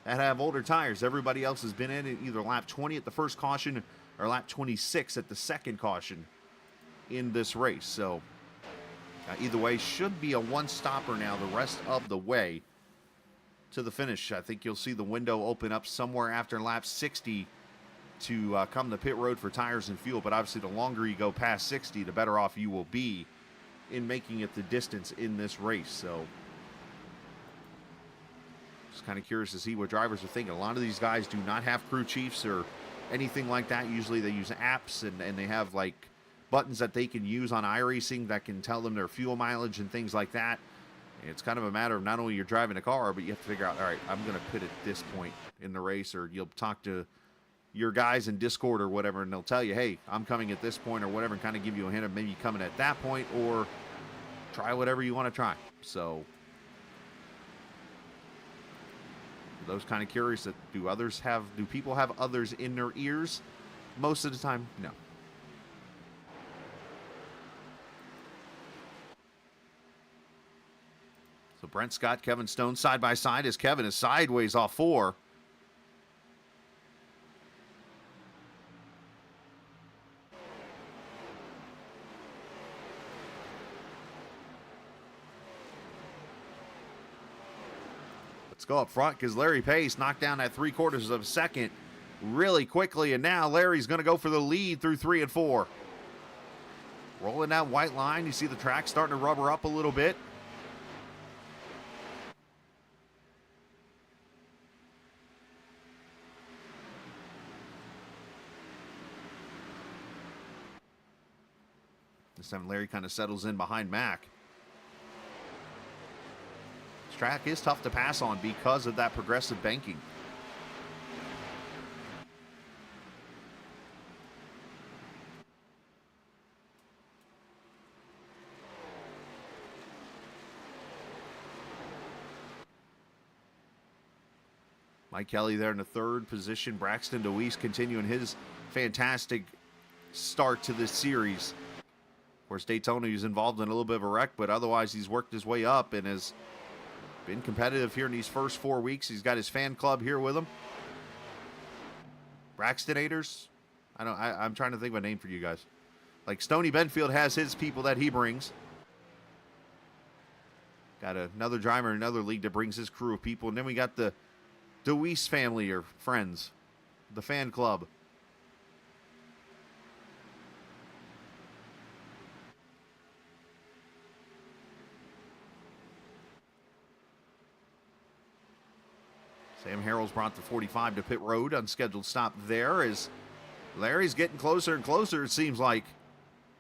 Speaker 2: that have older tires. Everybody else has been in either lap 20 at the first caution or lap 26 at the second caution in this race. So either way, should be a one-stopper now the rest of the way to the finish. I think you'll see the window open up somewhere after lap 60 to come to pit road for tires and fuel. But obviously, the longer you go past 60, the better off you will be in making it the distance in this race. So just kind of curious to see what drivers are thinking. A lot of these guys do not have crew chiefs or anything like that. Usually they use apps and they have like buttons that they can use on iRacing that can tell them their fuel mileage and things like that. And it's kind of a matter of not only you're driving a car, but you have to figure out, all right, I'm going to pit at this point in the race, or you'll talk to your guys in Discord or whatever, and they'll tell you, hey, I'm coming at this point or whatever, and kind of give you a hint of maybe coming at that point, or try whatever you want to try. So those kind of curious, that do people have others in their ears? Most of the time, no. So Brent Scott, Kevin Stone side by side as Kevin is sideways off 4. Let's go up front because Larry Pace knocked down that 3/4 of a second really quickly, and now Larry's going to go for the lead through 3 and 4. Rolling that white line, you see the track starting to rubber up a little bit. This time Larry kind of settles in behind Mac. This track is tough to pass on because of that progressive banking. Mike Kelly there in the 3rd position. Braxton DeWeese continuing his fantastic start to this series. Of course, Daytona, he's involved in a little bit of a wreck, but otherwise he's worked his way up and has been competitive here in these first 4 weeks. He's got his fan club here with him. Braxtonators. I'm trying to think of a name for you guys. Like Stoney Benfield has his people that he brings. Got another driver in another league that brings his crew of people. And then we got the DeWeese family or friends, the fan club. Sam Harrell's brought the 45 to pit road. Unscheduled stop there as Larry's getting closer and closer, it seems like.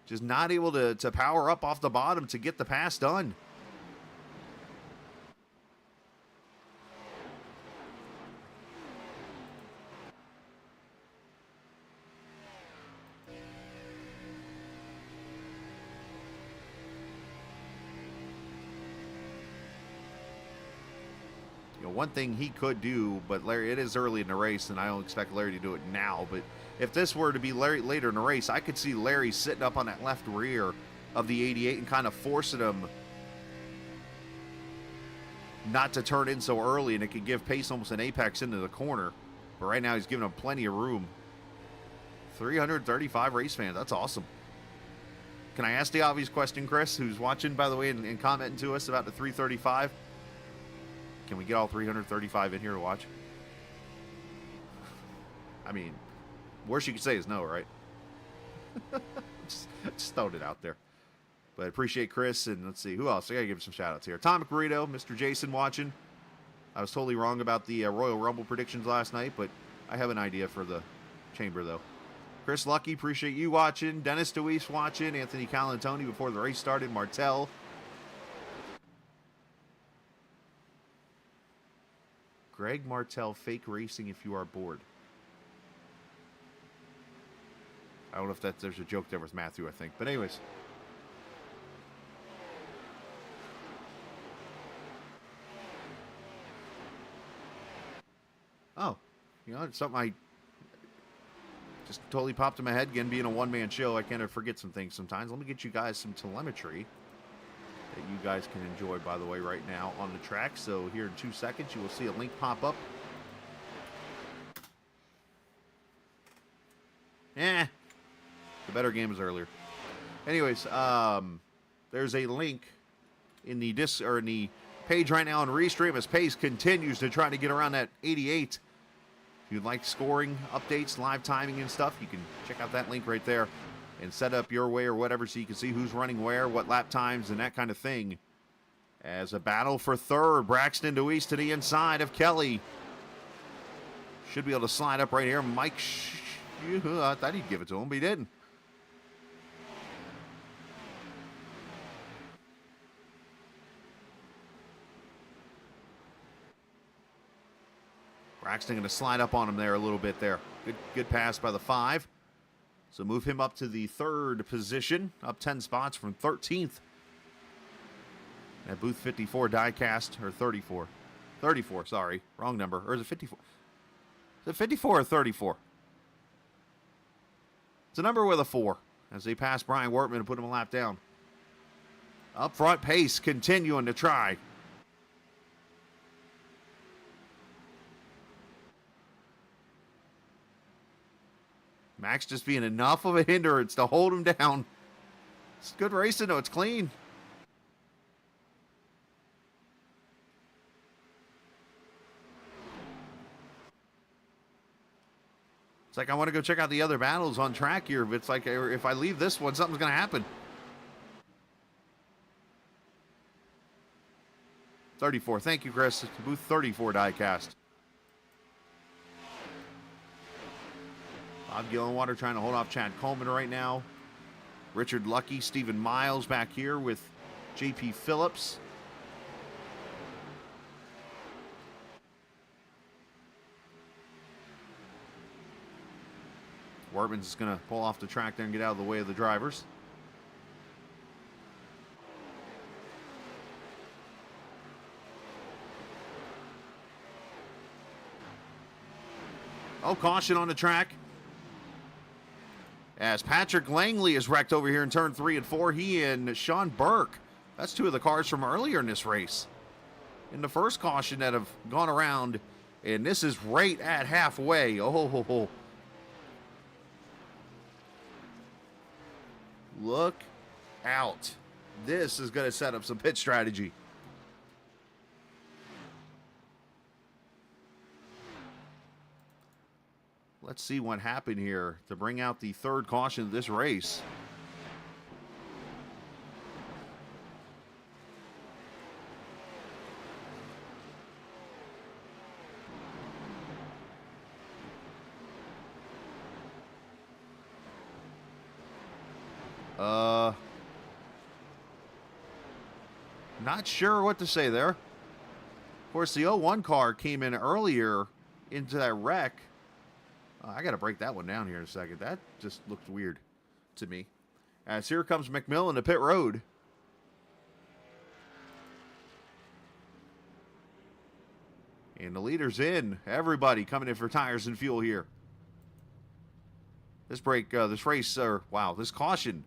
Speaker 2: Just not able to power up off the bottom to get the pass done. One thing he could do, but Larry, it is early in the race, and I don't expect Larry to do it now, but if this were to be Larry later in the race, I could see Larry sitting up on that left rear of the 88 and kind of forcing him not to turn in so early, and it could give Pace almost an apex into the corner. But right now he's giving him plenty of room. 335 race fans. That's awesome. Can I ask the obvious question, Chris, who's watching, by the way, and commenting to us about the 335? Can we get all 335 in here to watch? I mean, worst you could say is no, right? just throwed it out there. But appreciate Chris, and let's see, who else? I got to give some shout-outs here. Atomic Burrito, Mr. Jason watching. I was totally wrong about the Royal Rumble predictions last night, but I have an idea for the chamber, though. Chris Lucky, appreciate you watching. Dennis DeWeese watching. Anthony Calantoni before the race started. Martell. Greg Martell, fake racing if you are bored. I don't know if there's a joke there with Matthew, I think. But anyways. Oh, you know, it's something I just totally popped in my head. Again, being a one-man show, I kind of forget some things sometimes. Let me get you guys some telemetry that you guys can enjoy, by the way, right now on the track. So here in 2 seconds, you will see a link pop up. The better game was earlier. Anyways, there's a link in the in the page right now on Restream as Pace continues to try to get around that 88. If you'd like scoring updates, live timing and stuff, you can check out that link right there and set up your way or whatever so you can see who's running where, what lap times, and that kind of thing. As a battle for third, Braxton DeWeese to the inside of Kelly. Should be able to slide up right here. Mike, I thought he'd give it to him, but he didn't. Braxton going to slide up on him there a little bit there. Good pass by the 5. So move him up to the 3rd position, up 10 spots from 13th. At booth 54 diecast, or 34. 34, sorry. Wrong number. Or is it 54? Is it 54 or 34? It's a number with a 4. As they pass Brian Wortman and put him a lap down. Up front, Pace continuing to try. Max just being enough of a hindrance to hold him down. It's good racing, though. It's clean. It's like I want to go check out the other battles on track here, but it's like if I leave this one, something's going to happen. 34. Thank you, Chris. Booth 34 diecast. Bob Gillenwater trying to hold off Chad Coleman right now. Richard Lucky, Stephen Miles back here with JP Phillips. Wortman's just going to pull off the track there and get out of the way of the drivers. Oh, caution on the track. As Patrick Langley is wrecked over here in turn 3 and 4. He and Sean Burke. That's 2 of the cars from earlier in this race. In the first caution that have gone around. And this is right at halfway. Oh, ho, ho, ho. Look out. This is going to set up some pit strategy. Let's see what happened here to bring out the 3rd caution of this race. Not sure what to say there. Of course, the 01 car came in earlier into that wreck. I got to break that one down here in a second. That just looked weird to me. As here comes McMillan to pit road. And the leader's in. Everybody coming in for tires and fuel here. This race, wow, this caution,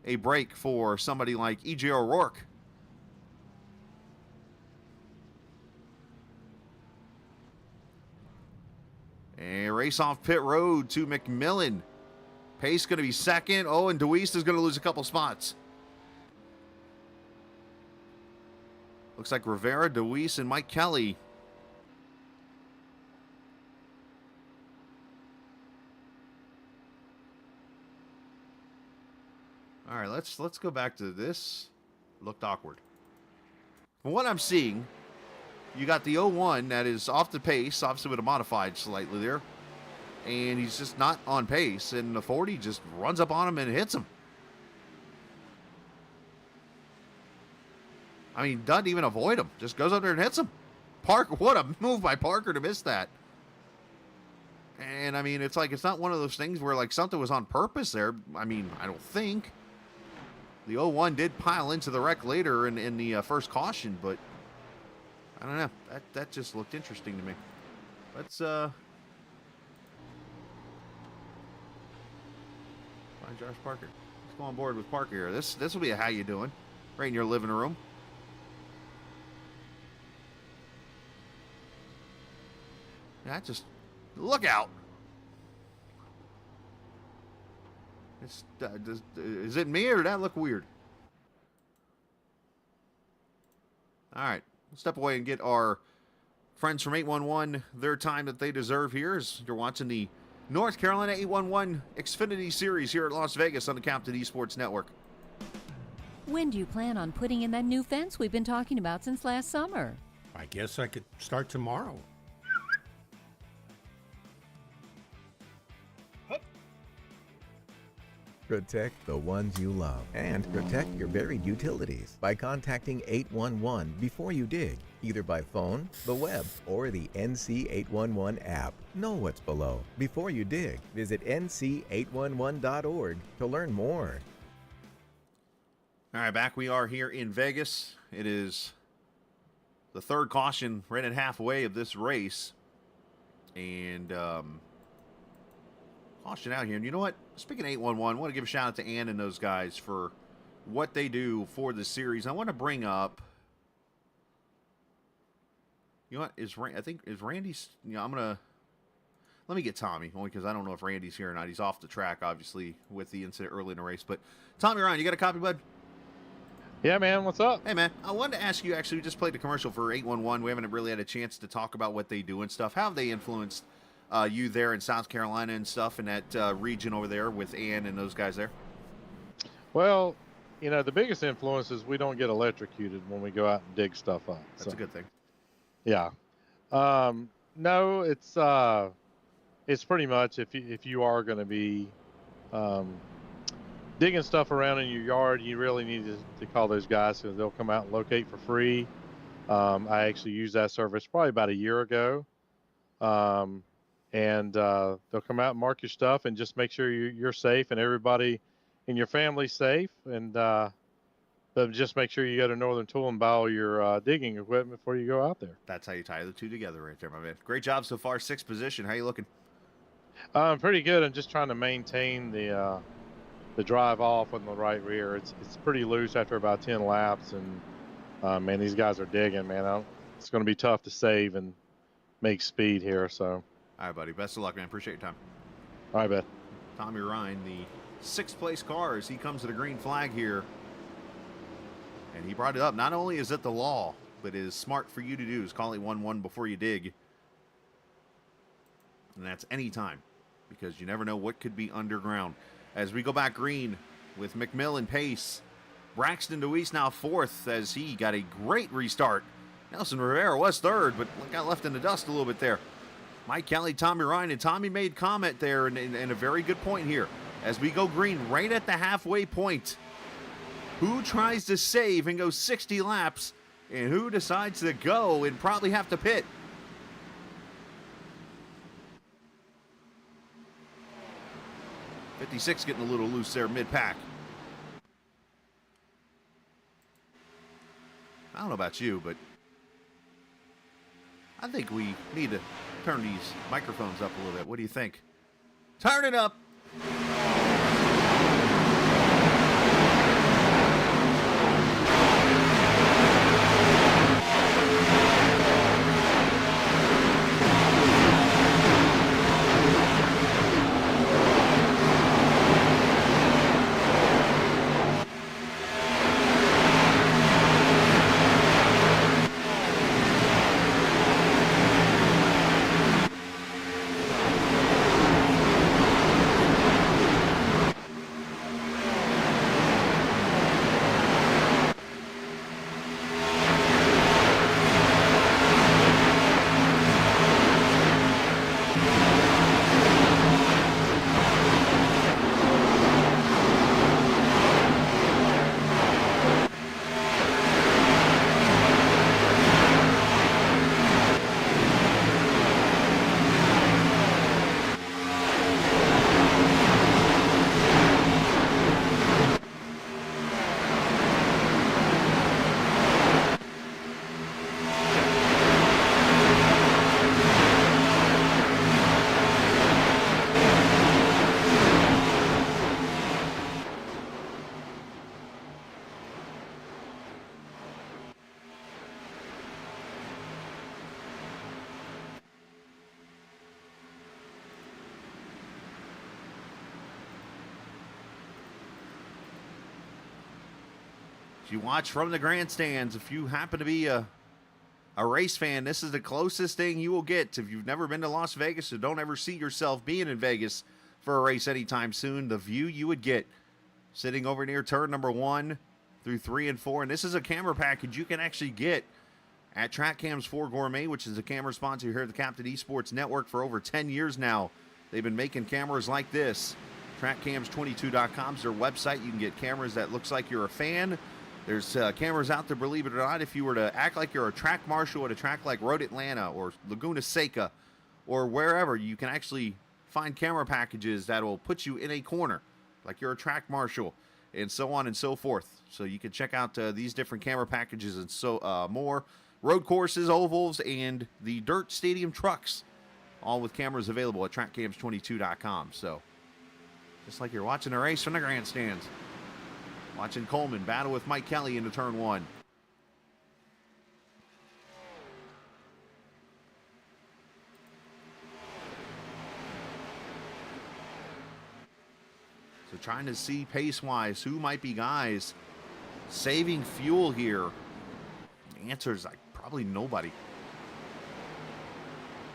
Speaker 2: a break for somebody like E.J. O'Rourke. And race off pit road to McMillan. Pace going to be second. Oh, and Deweese is going to lose a couple spots. Looks like Rivera, Deweese, and Mike Kelly. All right, let's go back to this. Looked awkward. From what I'm seeing, you got the 01 that is off the pace, obviously with a modified slightly there. And he's just not on pace. And the 40 just runs up on him and hits him. I mean, doesn't even avoid him. Just goes up there and hits him. Parker, what a move by Parker to miss that. And, I mean, it's like, it's not one of those things where, like, something was on purpose there. I mean, I don't think. The 01 did pile into the wreck later in the first caution, but I don't know. That just looked interesting to me. Let's, find Josh Parker. Let's go on board with Parker here. This will be a how you doing right in your living room. Yeah, just look out. Is it me or did that look weird? All right, we'll step away and get our friends from 811 their time that they deserve here as you're watching the North Carolina 811 Xfinity Series here at Las Vegas on the Captain Esports Network.
Speaker 6: When do you plan on putting in that new fence we've been talking about since last summer?
Speaker 4: I guess I could start tomorrow.
Speaker 5: Protect the ones you love and protect your buried utilities by contacting 811 before you dig, either by phone, the web, or the NC811 app. Know what's below before you dig. Visit nc811.org to learn more.
Speaker 2: All right, back we are here in Vegas. It is the third caution right at halfway of this race. And caution out here. And you know what? Speaking of 811, I want to give a shout out to Ann and those guys for what they do for the series. I want to bring up, you know what, I think Randy's, you know, let me get Tommy, only because I don't know if Randy's here or not. He's off the track, obviously, with the incident early in the race. But Tommy Ryan, you got a copy, bud?
Speaker 9: Yeah, man. What's up?
Speaker 2: Hey, man. I wanted to ask you, actually, we just played a commercial for 811. We haven't really had a chance to talk about what they do and stuff. How have they influenced you there in South Carolina and stuff in that region over there with Ann and those guys there?
Speaker 9: Well, you know, the biggest influence is we don't get electrocuted when we go out and dig stuff up.
Speaker 2: That's a good thing.
Speaker 9: Yeah. No, it's pretty much if you are going to be digging stuff around in your yard, you really need to call those guys because they'll come out and locate for free. I actually used that service probably about a year ago. And they'll come out and mark your stuff and just make sure you're safe and everybody in your family's safe. And but just make sure you go to Northern Tool and buy all your digging equipment before you go out there.
Speaker 2: That's how you tie the two together right there, my man. Great job so far. Sixth position. How you looking?
Speaker 9: Pretty good. I'm just trying to maintain the drive off on the right rear. It's pretty loose after about 10 laps. And, man, these guys are digging, man. It's going to be tough to save and make speed here, so.
Speaker 2: All right, buddy. Best of luck, man. Appreciate your time.
Speaker 9: All right, bud.
Speaker 2: Tommy Ryan, the sixth place car as he comes to the green flag here. And he brought it up. Not only is it the law, but it is smart for you to do is call 811 before you dig. And that's any time because you never know what could be underground. As we go back green with McMillan pace. Braxton Deweese now fourth as he got a great restart. Nelson Rivera was third, but got left in the dust a little bit there. Mike Kelly, Tommy Ryan, and Tommy made comment there and a very good point here. As we go green right at the halfway point, who tries to save and go 60 laps, and who decides to go and probably have to pit? '56 getting a little loose there mid-pack. I don't know about you, but I think we need to turn these microphones up a little bit. What do you think? Turn it up. As you watch from the grandstands, if you happen to be a race fan, this is the closest thing you will get. If you've never been to Las Vegas or don't ever see yourself being in Vegas for a race anytime soon, the view you would get sitting over near turn number 1 through 3 and 4. And this is a camera package you can actually get at Track Cams 4 Gourmet, which is a camera sponsor here at the Captain Esports Network for over 10 years now. They've been making cameras like this. TrackCams22.com is their website. You can get cameras that looks like you're a fan. There's cameras out there, believe it or not, if you were to act like you're a track marshal at a track like Road Atlanta or Laguna Seca or wherever, you can actually find camera packages that will put you in a corner like you're a track marshal and so on and so forth. So you can check out these different camera packages and so more. Road courses, ovals, and the dirt stadium trucks, all with cameras available at TrackCams22.com. So just like you're watching a race from the grandstands. Watching Coleman battle with Mike Kelly into turn 1. So trying to see pace-wise who might be guys saving fuel here. The answer is like probably nobody.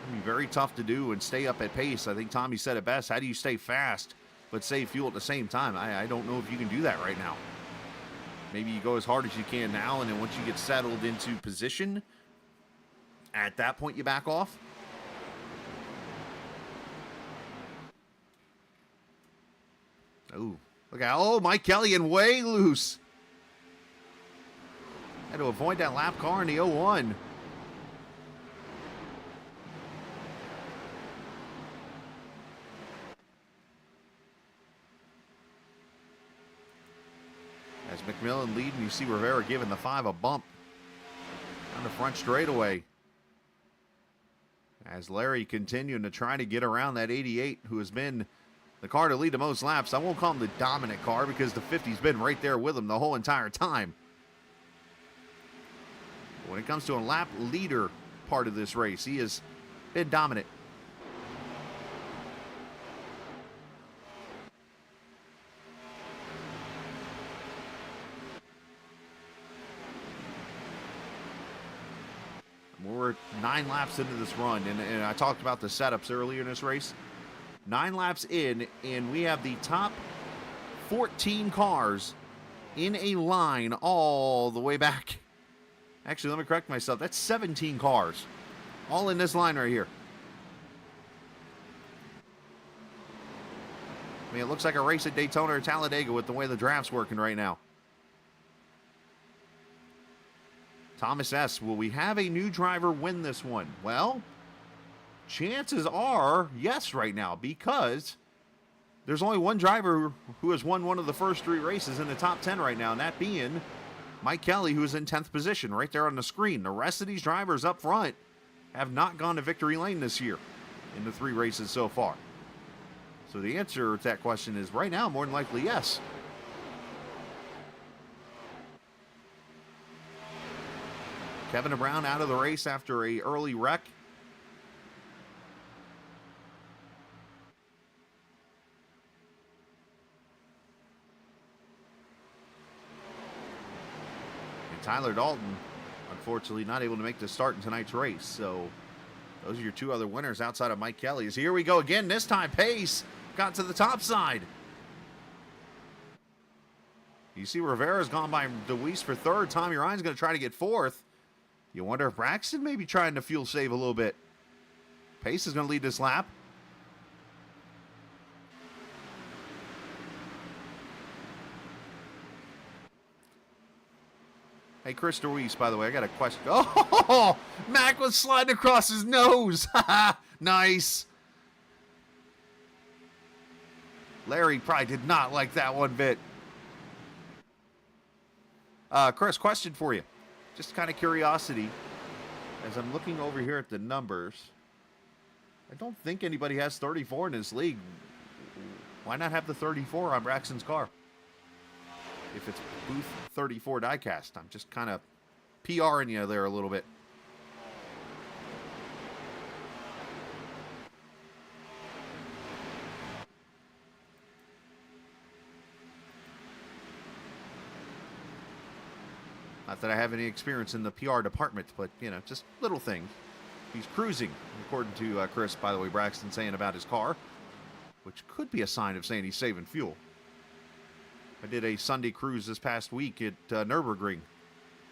Speaker 2: It'll be very tough to do and stay up at pace. I think Tommy said it best. How do you stay fast but save fuel at the same time? I don't know if you can do that right now. Maybe you go as hard as you can now, and then once you get settled into position, at that point you back off. Oh, look out. Oh, Mike Kelly and way loose. Had to avoid that lap car in the 01. As McMillan leading, you see Rivera giving the 5 a bump down the front straightaway. As Larry continuing to try to get around that 88, who has been the car to lead the most laps. I won't call him the dominant car because the 50's been right there with him the whole entire time. When it comes to a lap leader part of this race, he has been dominant. We're 9 laps into this run, and I talked about the setups earlier in this race. 9 laps in, and we have the top 14 cars in a line all the way back. Actually, let me correct myself. That's 17 cars all in this line right here. I mean, it looks like a race at Daytona or Talladega with the way the draft's working right now. Thomas S., will we have a new driver win this one? Well, chances are yes right now, because there's only one driver who has won one of the first 3 races in the top 10 right now, and that being Mike Kelly, who is in 10th position right there on the screen. The rest of these drivers up front have not gone to victory lane this year in the 3 races so far. So the answer to that question is right now more than likely yes. Kevin Brown out of the race after an early wreck. And Tyler Dalton, unfortunately, not able to make the start in tonight's race. So those are your 2 other winners outside of Mike Kelly's. Here we go again. This time, Pace got to the top side. You see Rivera's gone by DeWeese for 3rd. Tommy Ryan's going to try to get 4th. You wonder if Braxton may be trying to fuel save a little bit. Pace is going to lead this lap. Hey, Chris DeWeese, by the way, I got a question. Oh, Mac was sliding across his nose. Nice. Larry probably did not like that one bit. Chris, question for you. Just kind of curiosity, as I'm looking over here at the numbers, I don't think anybody has 34 in this league. Why not have the 34 on Braxton's car? If it's Booth 34 diecast, I'm just kind of PRing you there a little bit. Not that I have any experience in the PR department, but, just little things. He's cruising, according to Chris, by the way, Braxton saying about his car, which could be a sign of saying he's saving fuel. I did a Sunday cruise this past week at Nürburgring.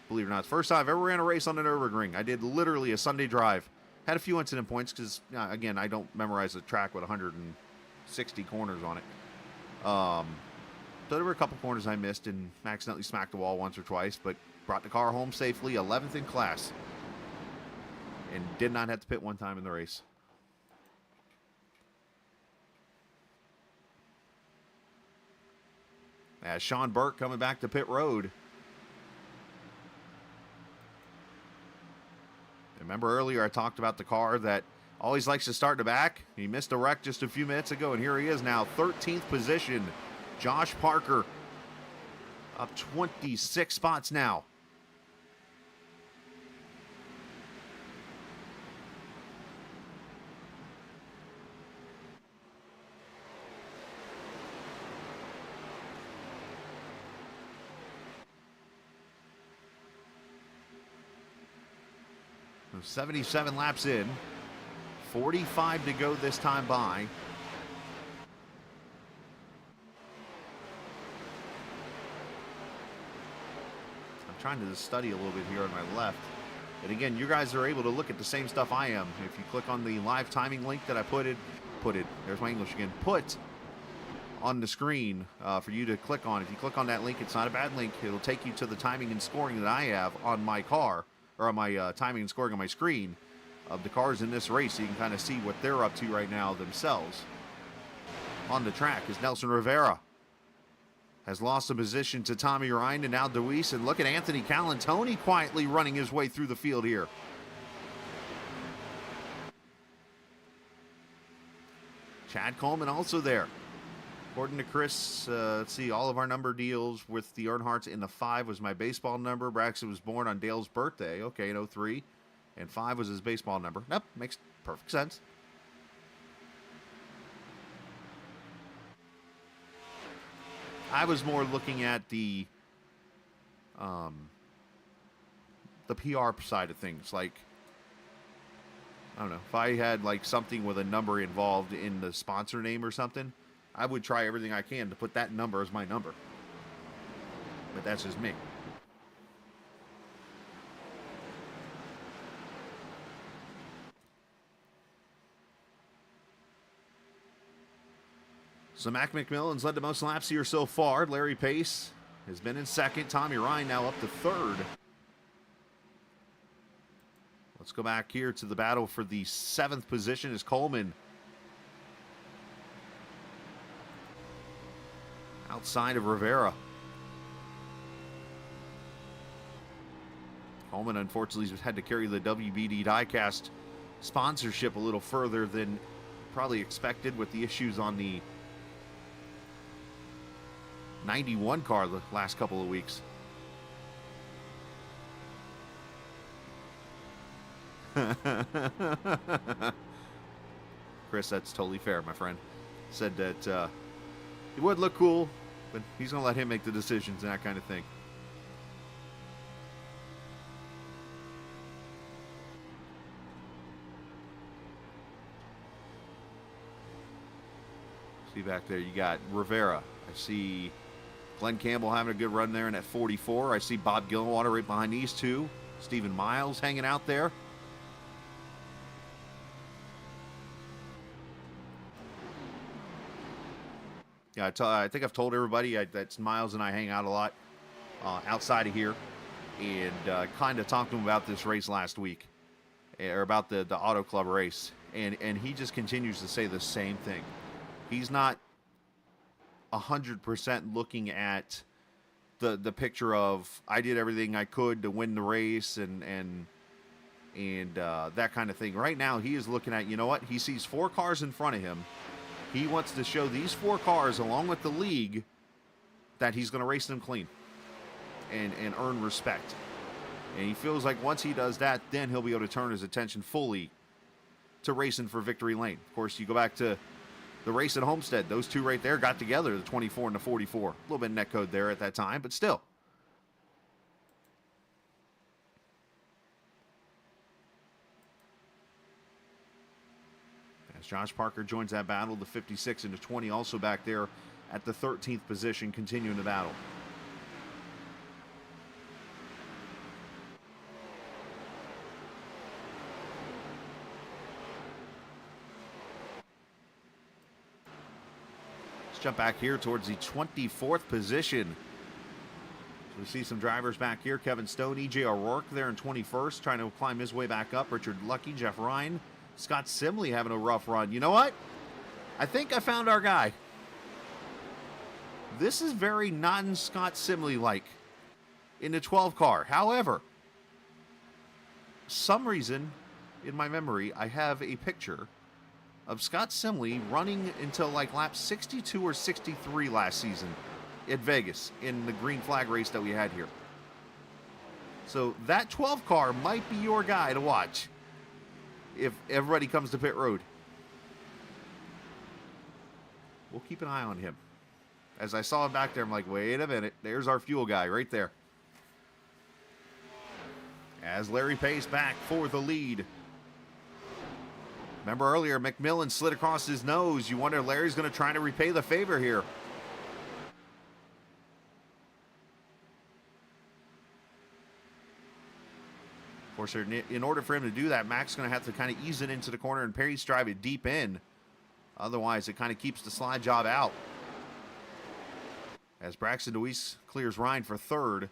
Speaker 2: Believe it or not, it's the first time I've ever ran a race on the Nürburgring. I did literally a Sunday drive. Had a few incident points because, again, I don't memorize a track with 160 corners on it. So there were a couple corners I missed and accidentally smacked the wall once or twice, but brought the car home safely, 11th in class, and did not have to pit one time in the race. As Sean Burke coming back to pit road. Remember earlier I talked about the car that always likes to start in the back? He missed a wreck just a few minutes ago, and here he is now, 13th position. Josh Parker up 26 spots now. So 77 laps in, 45 to go this time by. I'm trying to study a little bit here on my left. And again, you guys are able to look at the same stuff I am. If you click on the live timing link that I put, there's my English again, put on the screen for you to click on. If you click on that link, it's not a bad link. It'll take you to the timing and scoring that I have on my car, or on my timing and scoring on my screen of the cars in this race, so you can kind of see what they're up to right now themselves. On the track is Nelson Rivera. Has lost a position to Tommy Ryan and now Deweese, and look at Anthony Calantoni quietly running his way through the field here. Chad Coleman also there. According to Chris, let's see, all of our number deals with the Earnhardts in the 5 was my baseball number. Braxton was born on Dale's birthday, okay, in 03. And 5 was his baseball number. Nope, makes perfect sense. I was more looking at the PR side of things. Like, I don't know, if I had like something with a number involved in the sponsor name or something, I would try everything I can to put that number as my number. But that's just me. So Mac McMillan's led the most laps here so far. Larry Pace has been in second. Tommy Ryan now up to third. Let's go back here to the battle for the 7th position as Coleman outside of Rivera. Coleman unfortunately has had to carry the WBD diecast sponsorship a little further than probably expected with the issues on the 91 car the last couple of weeks. Chris, that's totally fair, my friend. Said that it would look cool, but he's going to let him make the decisions and that kind of thing. See back there, you got Rivera. I see Glenn Campbell having a good run there in at 44. I see Bob Gillenwater right behind these two. Stephen Miles hanging out there. Yeah, I think I've told everybody that Miles and I hang out a lot outside of here, and kind of talked to him about this race last week, or about the Auto Club race, and he just continues to say the same thing. He's not 100% looking at the picture of I did everything I could to win the race and that kind of thing. Right now, he is looking at, you know what? He sees 4 cars in front of him. He wants to show these 4 cars, along with the league, that he's going to race them clean and earn respect. And he feels like once he does that, then he'll be able to turn his attention fully to racing for victory lane. Of course, you go back to the race at Homestead. Those two right there got together, the 24 and the 44. A little bit of net code there at that time, but still. As Josh Parker joins that battle, the 56 into 20 also back there at the 13th position, continuing the battle. Let's jump back here towards the 24th position. So we see some drivers back here. Kevin Stone, E.J. O'Rourke there in 21st, trying to climb his way back up. Richard Lucky, Jeff Ryan, Scott Simley having a rough run. You know what? I think I found our guy. This is very non-Scott Simley-like in the 12 car. However, some reason in my memory, I have a picture of Scott Simley running until like lap 62 or 63 last season at Vegas in the green flag race that we had here. So that 12 car might be your guy to watch if everybody comes to pit road. We'll keep an eye on him. As I saw him back there, I'm like, wait a minute. There's our fuel guy right there. As Larry Pace back for the lead. Remember earlier, McMillan slid across his nose. You wonder if Larry's going to try to repay the favor here. Of course, in order for him to do that, Mac's going to have to kind of ease it into the corner and Pace drive it deep in. Otherwise, it kind of keeps the slide job out. As Braxton DeWeese clears Ryan for third.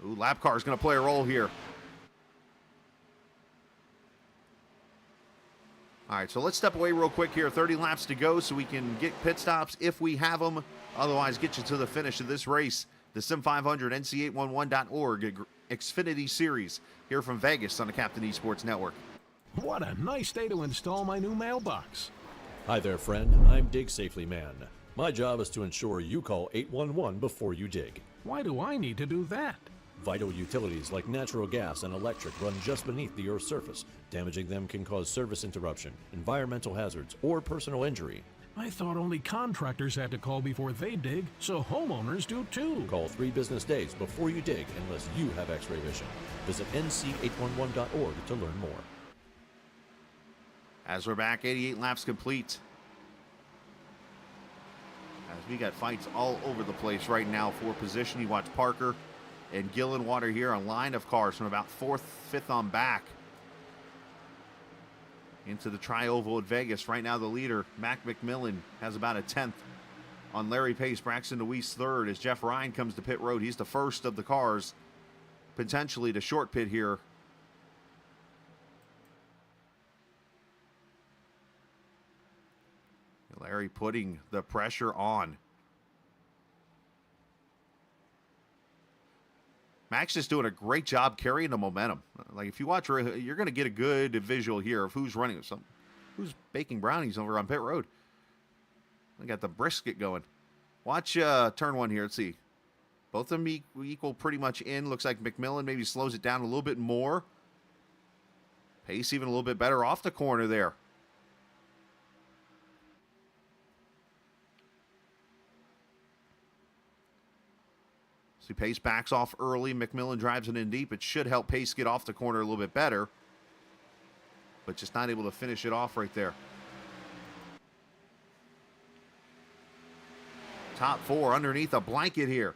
Speaker 2: Ooh, lap car is going to play a role here. All right, so let's step away real quick here. 30 laps to go so we can get pit stops if we have them. Otherwise, get you to the finish of this race. The Sim500 NC811.org Xfinity Series here from Vegas on the Captain Esports Network.
Speaker 10: What a nice day to install my new mailbox.
Speaker 11: Hi there, friend. I'm Dig Safely Man. My job is to ensure you call 811 before you dig.
Speaker 10: Why do I need to do that?
Speaker 11: Vital utilities like natural gas and electric run just beneath the Earth's surface. Damaging them can cause service interruption, environmental hazards, or personal injury.
Speaker 10: I thought only contractors had to call before they dig, so homeowners do too.
Speaker 11: Call 3 business days before you dig unless you have X-ray vision. Visit nc811.org to learn more.
Speaker 2: As we're back, 88 laps complete. As we got fights all over the place right now for position. You watch Parker and Gillenwater here, a line of cars from about 4th, 5th on back into the Tri-Oval at Vegas. Right now the leader, Mac McMillan, has about a 10th on Larry Pace. Braxton DeWeese third as Jeff Ryan comes to pit road. He's the first of the cars potentially to short pit here. Larry putting the pressure on. Mac's just doing a great job carrying the momentum. Like, if you watch, you're going to get a good visual here of who's running. Who's baking brownies over on pit road. We got the brisket going. Watch turn one here. Let's see. Both of them equal pretty much in. Looks like McMillan maybe slows it down a little bit more. Pace even a little bit better off the corner there. See, Pace backs off early. McMillan drives it in deep. It should help Pace get off the corner a little bit better, but just not able to finish it off right there. Top four underneath a blanket here.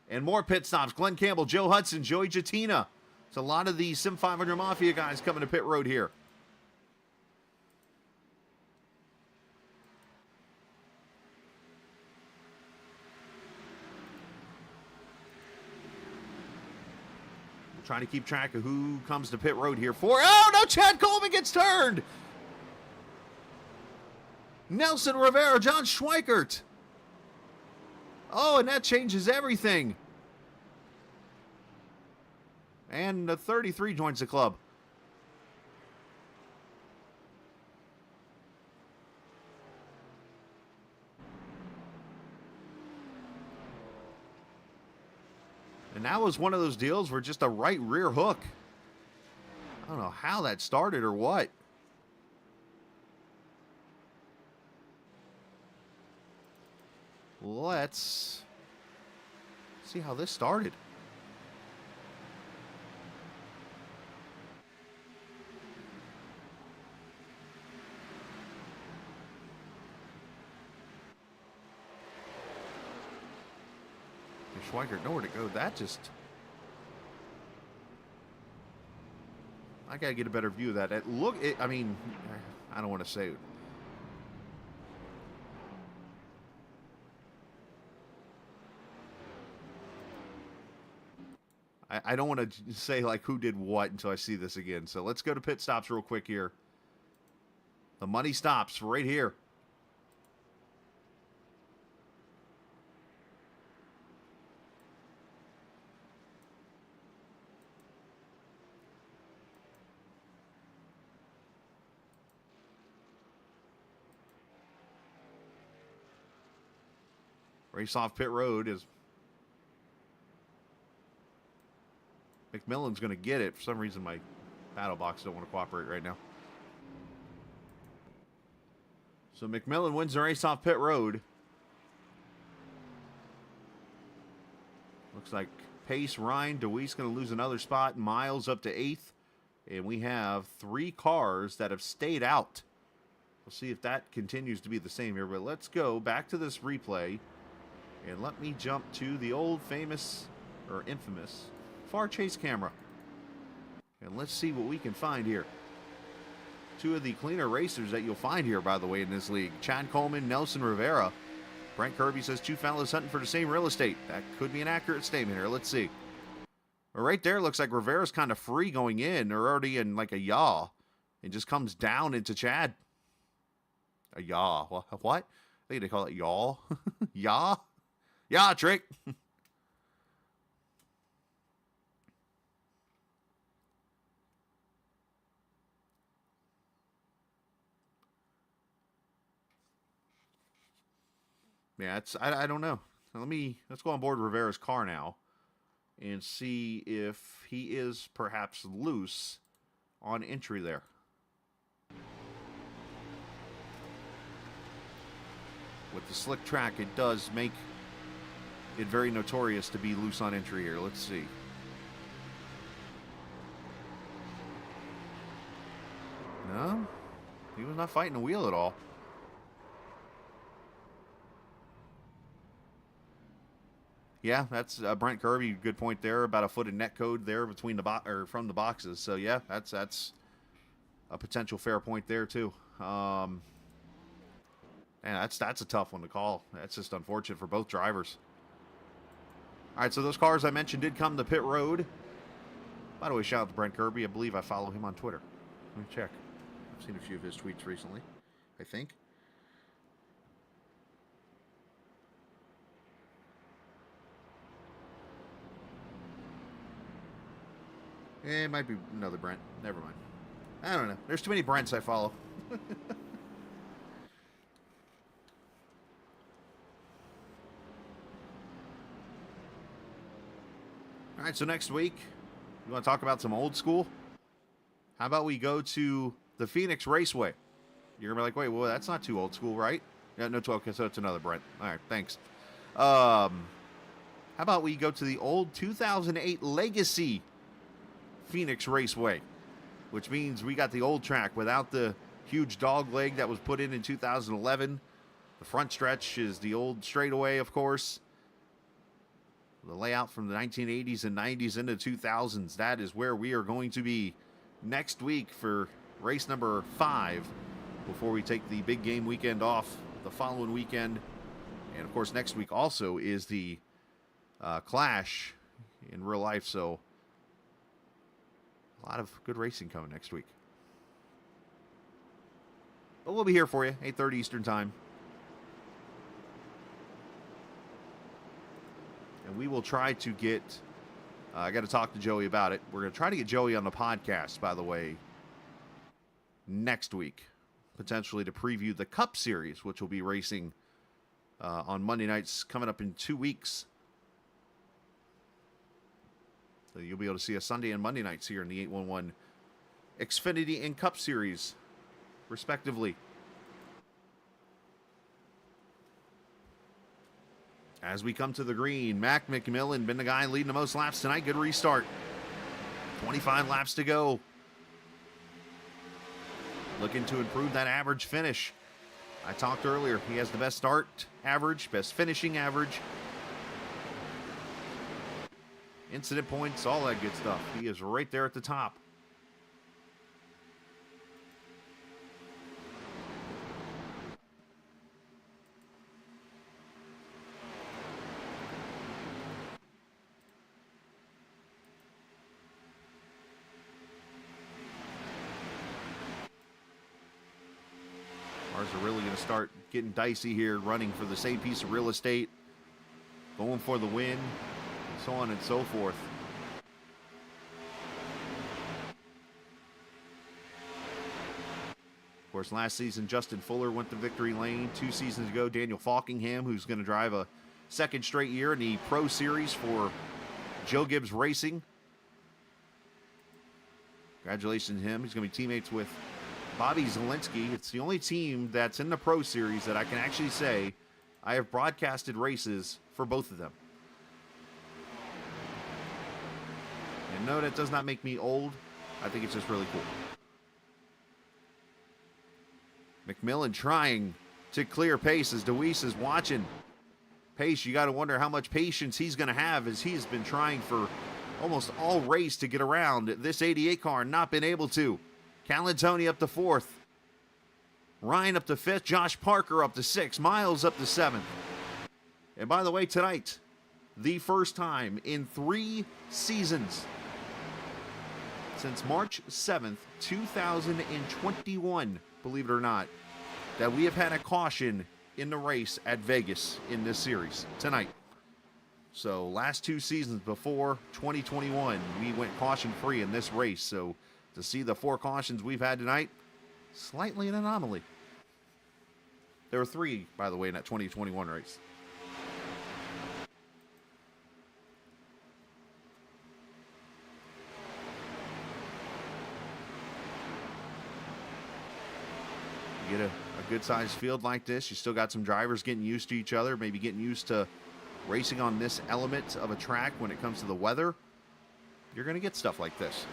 Speaker 2: And more pit stops. Glenn Campbell, Joe Hudson, Joey Jatina. It's a lot of the Sim500 Mafia guys coming to pit road here. Trying to keep track of who comes to pit road here for. Oh, no, Chad Coleman gets turned. Nelson Rivera, John Schweikert. Oh, and that changes everything. And the 33 joins the club. And that was one of those deals where just a right rear hook. I don't know how that started or what. Let's see how this started. Schweigert, nowhere to go. That just... I got to get a better view of that. I mean, I don't want to say... I don't want to say, like, who did what until I see this again. So let's go to pit stops real quick here. The money stops right here. Race off pit road is... McMillan's going to get it. For some reason, my battle box don't want to cooperate right now. So McMillan wins the race off pit road. Looks like Pace, Ryan, DeWeese going to lose another spot. Miles up to 8th. And we have 3 cars that have stayed out. We'll see if that continues to be the same here. But let's go back to this replay. And let me jump to the old famous, or infamous, far chase camera. And let's see what we can find here. 2 of the cleaner racers that you'll find here, by the way, in this league. Chad Coleman, Nelson Rivera. Brent Kirby says 2 fellas hunting for the same real estate. That could be an accurate statement here. Let's see. Well, right there, looks like Rivera's kind of free going in. They're already in like a yaw. It just comes down into Chad. A yaw. What? I think they call it yaw. Yaw? Yeah, trick. Yeah, I don't know. Let's go on board Rivera's car now and see if he is perhaps loose on entry there. With the slick track, it does make it very notorious to be loose on entry here. Let's see. No, he was not fighting the wheel at all. Yeah, that's Brent Kirby. Good point there. About a foot of net code there between from the boxes. So yeah, that's a potential fair point there too. And that's a tough one to call. That's just unfortunate for both drivers. All right, so those cars I mentioned did come to pit road. By the way, shout out to Brent Kirby. I believe I follow him on Twitter. Let me check. I've seen a few of his tweets recently, I think. It might be another Brent. Never mind. I don't know. There's too many Brents I follow. All right, so next week, you want to talk about some old school? How about we go to the Phoenix Raceway? You're going to be like, wait, well, that's not too old school, right? Yeah, no, okay, so it's another Brent. All right, thanks. How about we go to the old 2008 Legacy Phoenix Raceway, which means we got the old track without the huge dog leg that was put in 2011. The front stretch is the old straightaway, of course. The layout from the 1980s and 90s into 2000s. That is where we are going to be next week for race number 5 before we take the big game weekend off the following weekend. And, of course, next week also is the Clash in real life. So a lot of good racing coming next week. But we'll be here for you, 8:30 Eastern Time. And we will try to get, I got to talk to Joey about it. We're going to try to get Joey on the podcast, by the way, next week, potentially to preview the Cup Series, which will be racing on Monday nights coming up in 2 weeks. So you'll be able to see us Sunday and Monday nights here in the 811 Xfinity and Cup Series, respectively. As we come to the green, Mac McMillan been the guy leading the most laps tonight. Good restart. 25 laps to go. Looking to improve that average finish. I talked earlier, he has the best start average, best finishing average. incident points, all that good stuff. He is right there at the top. Cars are really going to start getting dicey here, running for the same piece of real estate, going for the win, and so on and so forth. Of course, last season, Justin Fuller went to victory lane. 2 seasons ago, Daniel Falkingham, who's going to drive a second straight year in the Pro Series for Joe Gibbs Racing. Congratulations to him. He's going to be teammates with Bobby Zielinski. It's the only team that's in the Pro Series that I can actually say I have broadcasted races for both of them. And no, that does not make me old. I think it's just really cool. McMillan trying to clear Pace as Deweese is watching. Pace, you got to wonder how much patience he's going to have as he has been trying for almost all race to get around this 88 car and not been able to. Calantoni up to 4th. Ryan up to 5th. Josh Parker up to 6th. Miles up to 7th. And by the way, tonight, the first time in 3 seasons since March 7th, 2021, believe it or not, that we have had a caution in the race at Vegas in this series tonight. So last 2 seasons before 2021, we went caution-free in this race. So to see the 4 cautions we've had tonight, slightly an anomaly. There were 3, by the way, in that 2021 race. You get a good-sized field like this, you still got some drivers getting used to each other, maybe getting used to racing on this element of a track when it comes to the weather. You're going to get stuff like this.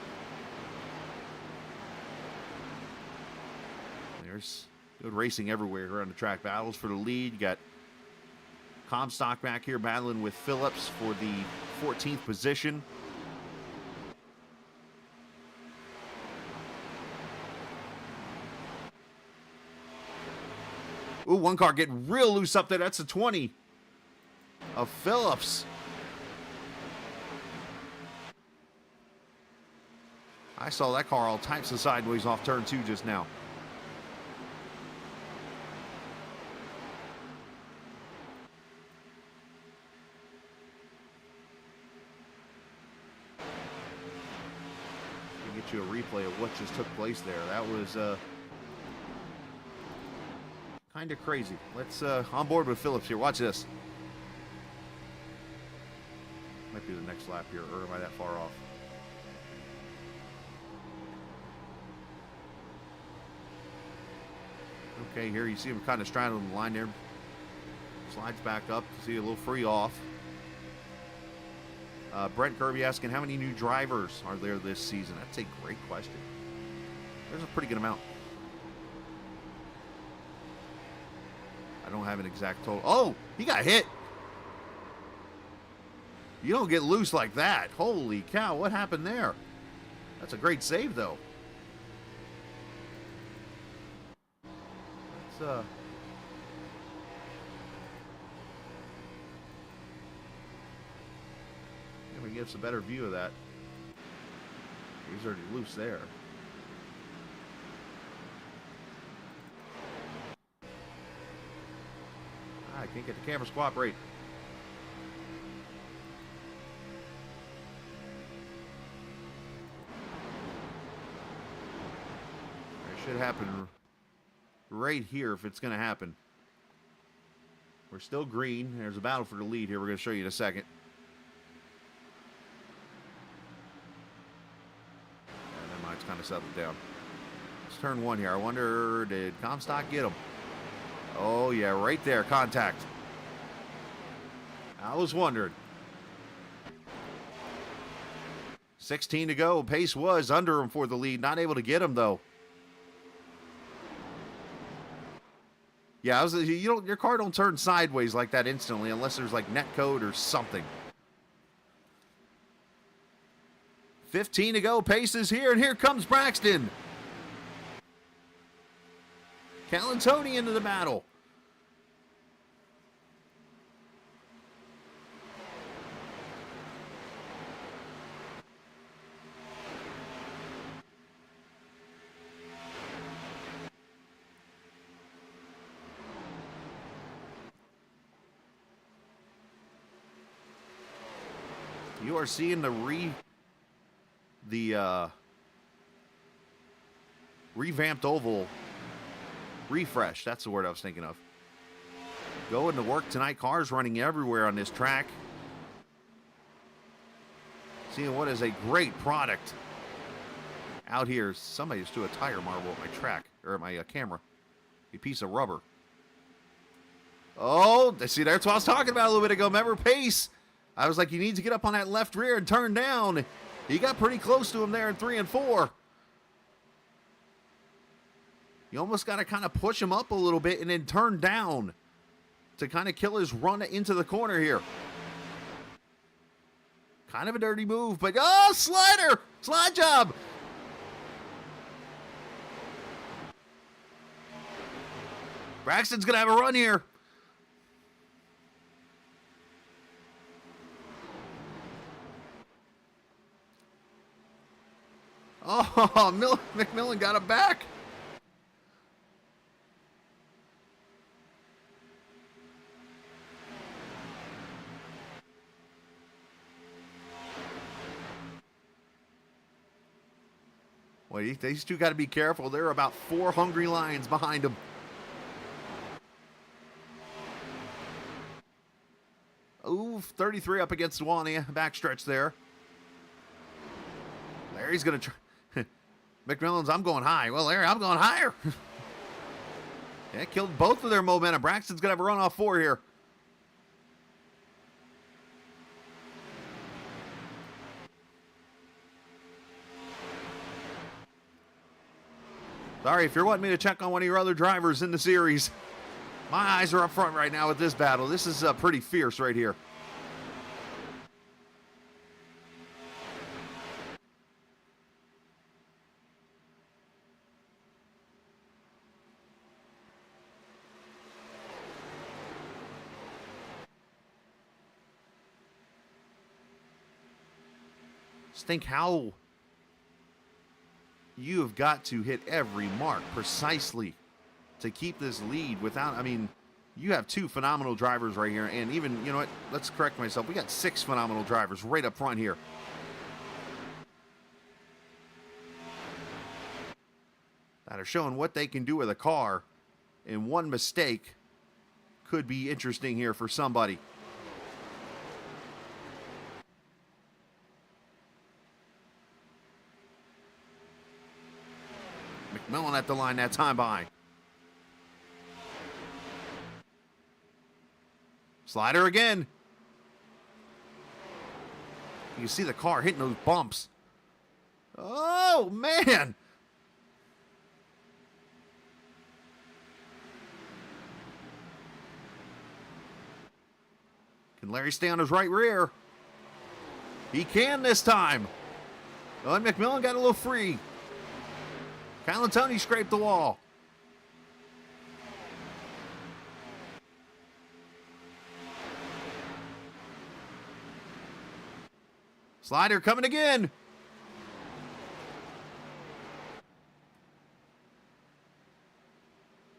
Speaker 2: There's good racing everywhere around the track. Battles for the lead. You got Comstock back here battling with Phillips for the 14th position. Ooh, one car getting real loose up there. That's the 20 of Phillips. I saw that car all types of sideways off turn 2 just now. Get you a replay of what just took place there. That was kind of crazy. Let's on board with Phillips here. Watch this. Might be the next lap here, or am I that far off? Okay, here you see him kind of straddling the line there. Slides back up. See a little free off. Brent Kirby asking, how many new drivers are there this season? That's a great question. There's a pretty good amount. I don't have an exact total. Oh, he got hit. You don't get loose like that. Holy cow, what happened there? That's a great save, though. Let's, we can get us a better view of that. He's already loose there. I can't get the cameras to cooperate. It should happen right here if it's going to happen. We're still green. There's a battle for the lead here. We're going to show you in a second. It's kind of settled down. It's turn 1 here. I wonder, did Comstock get him? Oh, yeah, right there. Contact. I was wondering. 16 to go. Pace was under him for the lead. Not able to get him, though. Yeah, your car don't turn sideways like that instantly unless there's like net code or something. 15 to go. Pace is here, and here comes Braxton. Calantoni into the battle. You are seeing the revamped oval refresh. That's the word I was thinking of. Going to work tonight. Cars running everywhere on this track. Seeing what is a great product out here. Somebody just threw a tire marble at my track, or at my camera. A piece of rubber. Oh, see, that's what I was talking about a little bit ago. Remember, pace. I was like, you need to get up on that left rear and turn down. He got pretty close to him there in 3 and 4. You almost got to kind of push him up a little bit and then turn down to kind of kill his run into the corner here. Kind of a dirty move, but oh, slider! Slide job! Braxton's going to have a run here. Oh, McMillan got him back. Well, these two got to be careful. There are about 4 hungry lions behind them. Ooh, 33 up against the wall on the backstretch there. Larry's going to try. McMillan's, I'm going high. Well, Larry, I'm going higher. Yeah, killed both of their momentum. Braxton's going to have a run off 4 here. Sorry, if you're wanting me to check on one of your other drivers in the series, my eyes are up front right now with this battle. This is pretty fierce right here. Just think how you have got to hit every mark precisely to keep this lead without, I mean, you have 2 phenomenal drivers right here. And even, you know what, let's correct myself. We got 6 phenomenal drivers right up front here. That are showing what they can do with a car. And one mistake could be interesting here for somebody. McMillan at the line that time behind. Slider again. You see the car hitting those bumps. Oh, man. Can Larry stay on his right rear? He can this time. Oh, and McMillan got a little free. Calantoni scraped the wall. Slider coming again.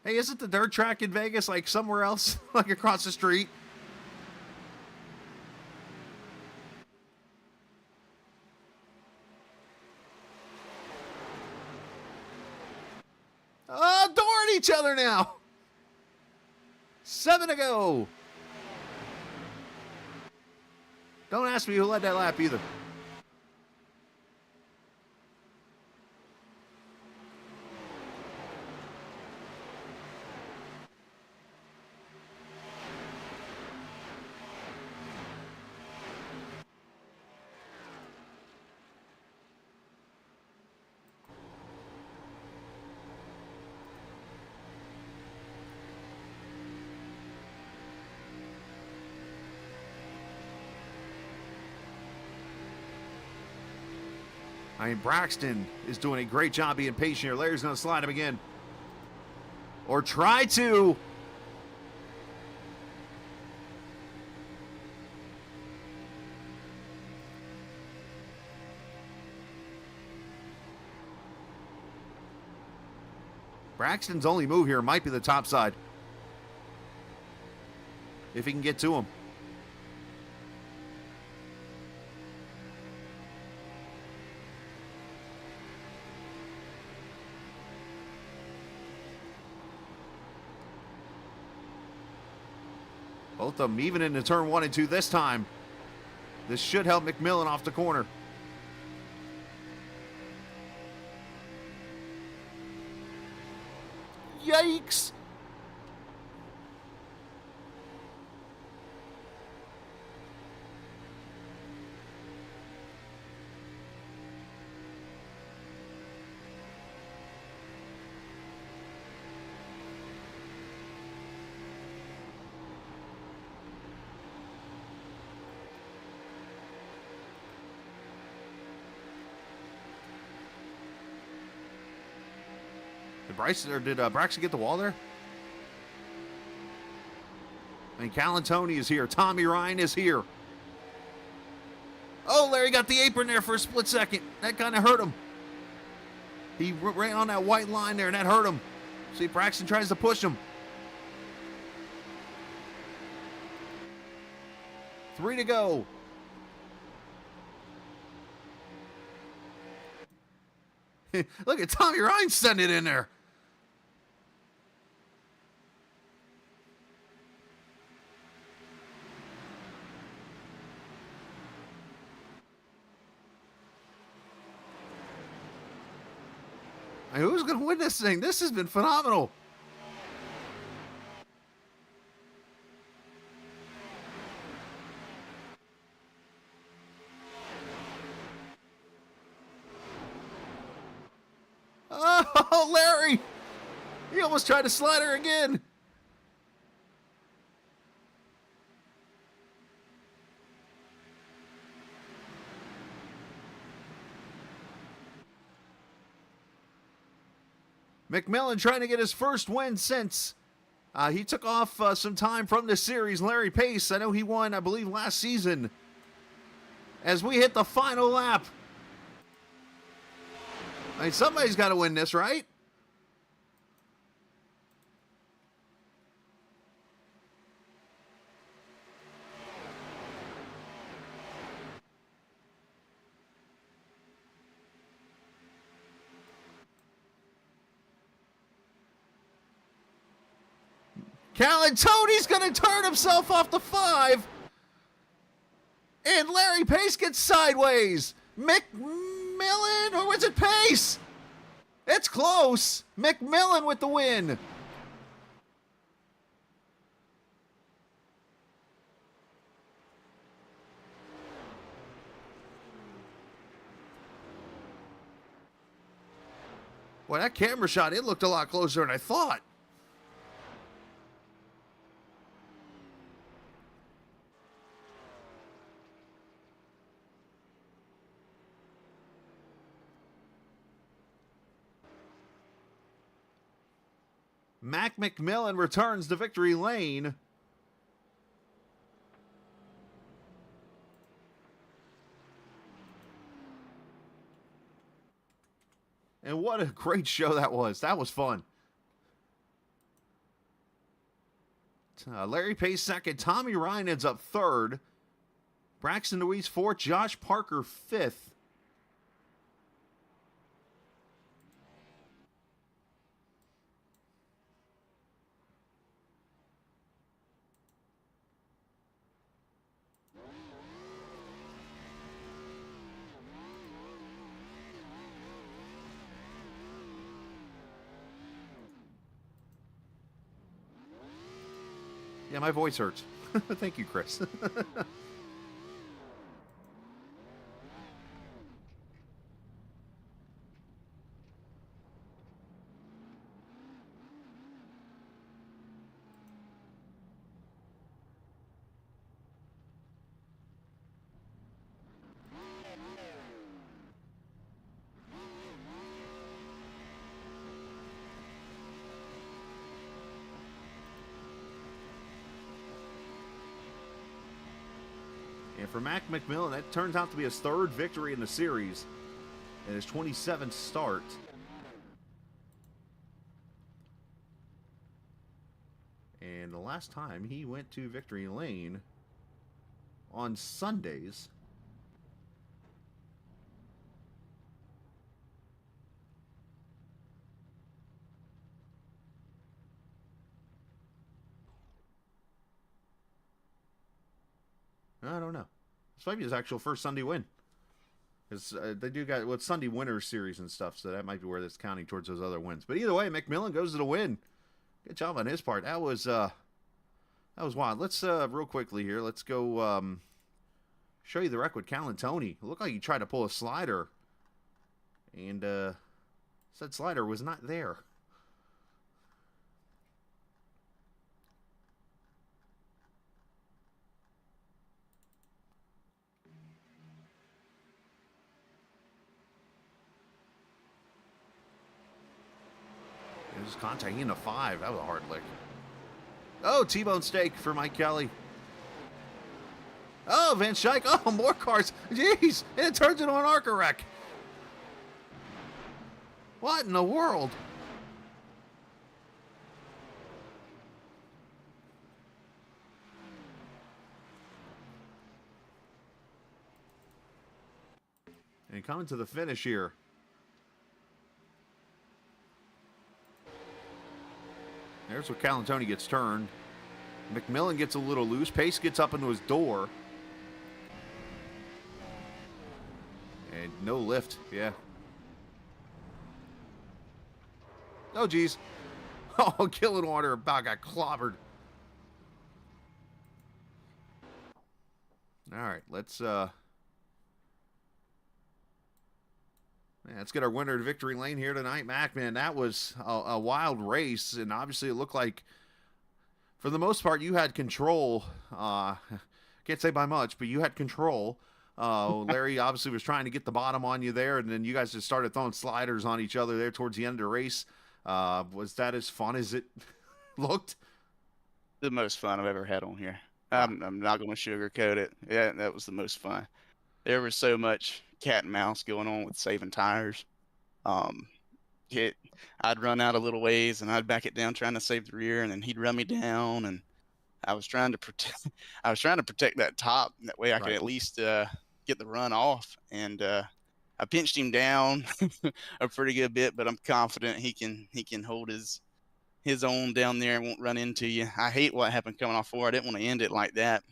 Speaker 2: Hey, isn't the dirt track in Vegas like somewhere else, like across the street? Oh, dooring each other now. 7 to go. Don't ask me who led that lap either. I mean, Braxton is doing a great job being patient here. Larry's going to slide him again. Or try to. Braxton's only move here might be the top side. If he can get to him. Both of them even into turn 1 and 2 this time. This should help McMillan off the corner. Yikes! Did Braxton get the wall there? I mean, Calantoni is here. Tommy Ryan is here. Oh, Larry got the apron there for a split second. That kind of hurt him. He ran on that white line there, and that hurt him. See, Braxton tries to push him. 3 to go. Look at Tommy Ryan sending it in there. I mean, who's going to win this thing? This has been phenomenal. Oh, Larry! He almost tried to slide her again. McMillan trying to get his first win since he took off some time from the series. Larry Pace, I know he won, I believe, last season. As we hit the final lap. I mean, somebody's got to win this, right? Calantoni's going to turn himself off the 5. And Larry Pace gets sideways. McMillan, or was it Pace? It's close. McMillan with the win. Boy, that camera shot, it looked a lot closer than I thought. Mac McMillan returns to victory lane. And what a great show that was. That was fun. Larry Pace second. Tommy Ryan ends up third. Braxton Deweese fourth. Josh Parker fifth. Yeah, my voice hurts. Thank you, Chris. for Mac McMillan. That turns out to be his 3rd victory in the series and his 27th start. And the last time he went to victory lane on Sundays. I don't know. This might be his actual first Sunday win. Because they do got Sunday Winners Series and stuff, so that might be where that's counting towards those other wins. But either way, McMillan goes to the win. Good job on his part. That was wild. Let's real quickly here. Let's go show you the wreck with Calantoni. It looked like he tried to pull a slider, and said slider was not there. His contact in a 5. That was a hard lick. Oh, T-bone steak for Mike Kelly. Oh, Van Schaik. Oh, more cars. Jeez. And it turns into an ARCA wreck. What in the world? And coming to the finish here. There's where Calantoni gets turned. McMillan gets a little loose. Pace gets up into his door. And no lift, yeah. Oh, geez. Oh, Killenwater about got clobbered. All right, let's let's get our winner to victory lane here tonight. Mac, man, that was a wild race, and obviously it looked like, for the most part, you had control. Can't say by much, but you had control. Larry obviously was trying to get the bottom on you there, and then you guys just started throwing sliders on each other there towards the end of the race. Was that as fun as it looked?
Speaker 12: The most fun I've ever had on here. I'm not going to sugarcoat it. Yeah, that was the most fun. There was so much cat and mouse going on with saving tires. I'd run out a little ways and I'd back it down trying to save the rear, and then he'd run me down, and I was trying to protect that top. That way I could at least get the run off. And I pinched him down a pretty good bit, but I'm confident he can hold his own down there and won't run into you. I hate what happened coming off 4. I didn't want to end it like that.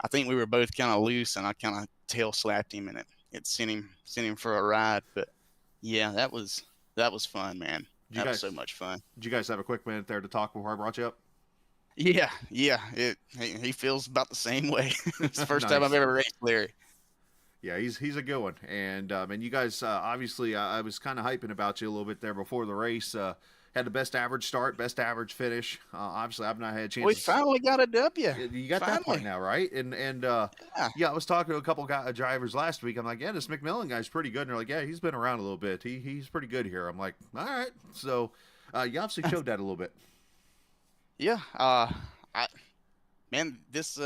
Speaker 12: I think we were both kind of loose, and I kind of tail slapped him, and it sent him for a ride. But yeah, that was fun, man. That was so much fun.
Speaker 2: Did you guys have a quick minute there to talk before I brought you up?
Speaker 12: Yeah. He feels about the same way. It's the first time I've ever raced Larry.
Speaker 2: Yeah, he's a good one. And you guys, obviously, I was kind of hyping about you a little bit there before the race. Had the best average start, best average finish. Obviously, I've not had a chance.
Speaker 12: We finally got a W.
Speaker 2: You got that part now, right? And I was talking to a couple drivers last week. I'm like, yeah, this McMillan guy's pretty good. And they're like, yeah, he's been around a little bit. He's pretty good here. I'm like, all right. So you obviously showed that a little bit.
Speaker 12: Yeah. This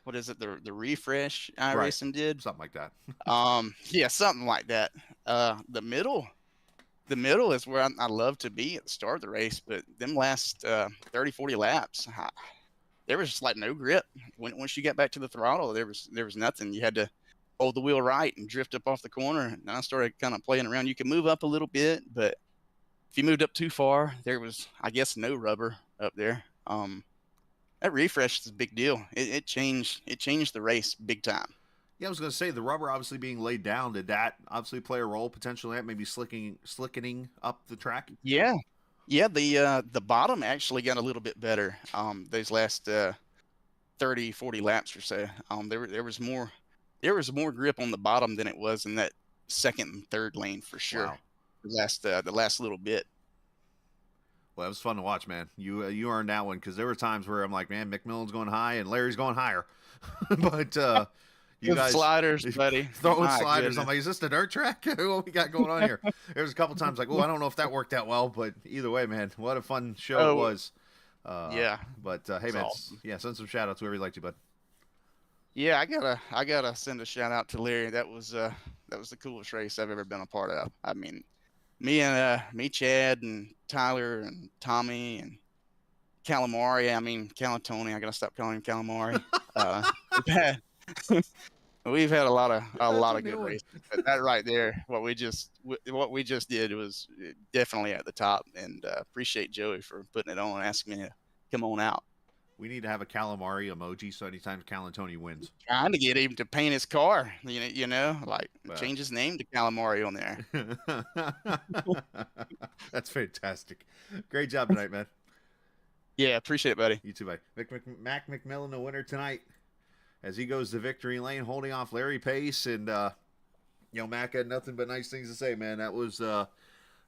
Speaker 12: what is it? The refresh iRacing did?
Speaker 2: Something like that.
Speaker 12: Yeah, something like that. The middle is where I love to be at the start of the race, but them last 30, 40 laps, there was just like no grip. Once you got back to the throttle, there was nothing. You had to hold the wheel right and drift up off the corner. And I started kind of playing around. You could move up a little bit, but if you moved up too far, there was, I guess, no rubber up there. That refresh is a big deal. It changed the race big time.
Speaker 2: Yeah, I was going to say, the rubber obviously being laid down, did that obviously play a role potentially at maybe slickening up the track?
Speaker 12: Yeah. The bottom actually got a little bit better those last 30, 40 laps or so. There was more grip on the bottom than it was in that second and third lane for sure.
Speaker 2: Wow.
Speaker 12: The last little bit.
Speaker 2: Well, it was fun to watch, man. You earned that one, because there were times where I'm like, man, McMillan's going high and Larry's going higher. But you guys
Speaker 12: sliders, buddy.
Speaker 2: Throwing sliders. Goodness. I'm like, is this the dirt track? What we got going on here? There's a couple times like, oh, I don't know if that worked out well, but either way, man, what a fun show it was.
Speaker 12: Yeah.
Speaker 2: But hey, man, awesome. Yeah, send some shout outs to whoever you like to, bud.
Speaker 12: Yeah, I gotta send a shout out to Larry. That was the coolest race I've ever been a part of. I mean, me, Chad, and Tyler, and Tommy, and Calamari. I mean, Calatoni. I gotta stop calling him Calamari. We've had we've had a lot of good races. But that right there, what we just did was definitely at the top. And appreciate Joey for putting it on and asking me to come on out.
Speaker 2: We need to have a calamari emoji so anytime Calatoni wins.
Speaker 12: Trying to get him to paint his car, like change his name to Calamari on there.
Speaker 2: That's fantastic. Great job tonight, man.
Speaker 12: Yeah, appreciate it, buddy.
Speaker 2: You too, buddy. Mac McMillan, the winner tonight, as he goes to victory lane, holding off Larry Pace. And, Mac had nothing but nice things to say, man. That was a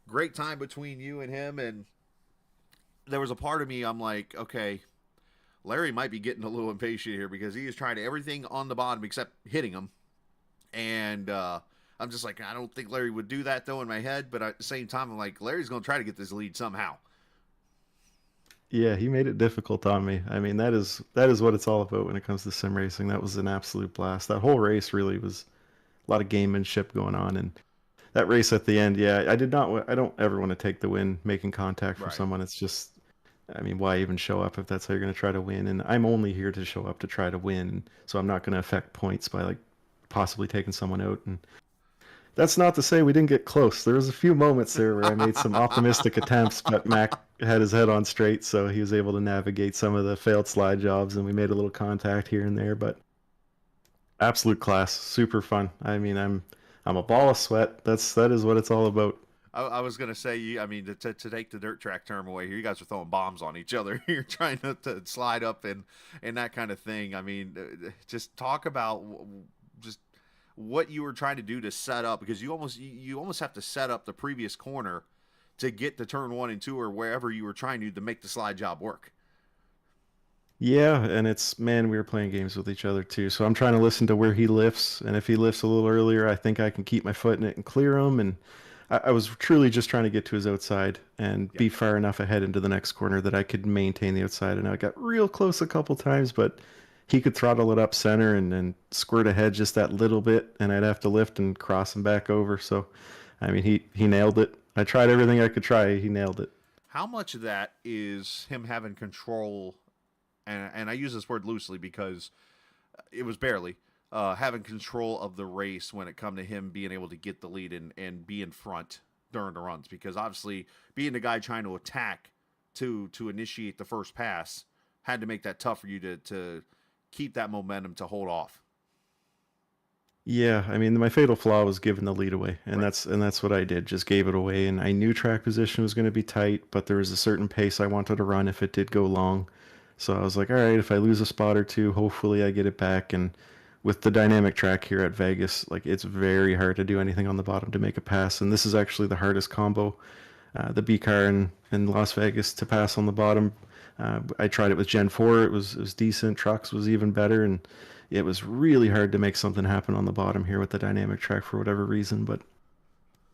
Speaker 2: great time between you and him. And there was a part of me, I'm like, okay, Larry might be getting a little impatient here because he is trying everything on the bottom except hitting him. And I'm just like, I don't think Larry would do that, though, in my head. But at the same time, I'm like, Larry's going to try to get this lead somehow.
Speaker 13: Yeah, he made it difficult on me. I mean, that is what it's all about when it comes to sim racing. That was an absolute blast. That whole race really was a lot of gamemanship going on. And that race at the end, yeah, I don't ever want to take the win making contact from someone. It's just, I mean, why even show up if that's how you're going to try to win? And I'm only here to show up to try to win. So I'm not going to affect points by like possibly taking someone out. And that's not to say we didn't get close. There was a few moments there where I made some optimistic attempts, but Mac had his head on straight, so he was able to navigate some of the failed slide jobs, and we made a little contact here and there. But absolute class, super fun. I mean, I'm a ball of sweat. That is what it's all about.
Speaker 2: I was going to say, I mean, to take the dirt track term away here, you guys are throwing bombs on each other. You're trying to slide up and that kind of thing. I mean, just talk about just what you were trying to do to set up, because you almost have to set up the previous corner to get to turn 1 and 2 or wherever you were trying to make the slide job work.
Speaker 13: Yeah, and we were playing games with each other too. So I'm trying to listen to where he lifts, and if he lifts a little earlier, I think I can keep my foot in it and clear him. And I was truly just trying to get to his outside and be far enough ahead into the next corner that I could maintain the outside. And I got real close a couple times, but he could throttle it up center and squirt ahead just that little bit, and I'd have to lift and cross him back over. So, I mean, he nailed it. I tried everything I could try. He nailed it.
Speaker 2: How much of that is him having control, and I use this word loosely because it was barely, having control of the race when it come to him being able to get the lead and be in front during the runs? Because obviously being the guy trying to attack to initiate the first pass had to make that tough for you to keep that momentum to hold off.
Speaker 13: Yeah, I mean, my fatal flaw was giving the lead away, and that's what I did. Just gave it away, and I knew track position was going to be tight, but there was a certain pace I wanted to run if it did go long. So I was like, all right, if I lose a spot or two, hopefully I get it back. And with the dynamic track here at Vegas, like, it's very hard to do anything on the bottom to make a pass, and this is actually the hardest combo, the B car in Las Vegas, to pass on the bottom. I tried it with Gen 4. It was decent. Trucks was even better, and it was really hard to make something happen on the bottom here with the dynamic track for whatever reason. But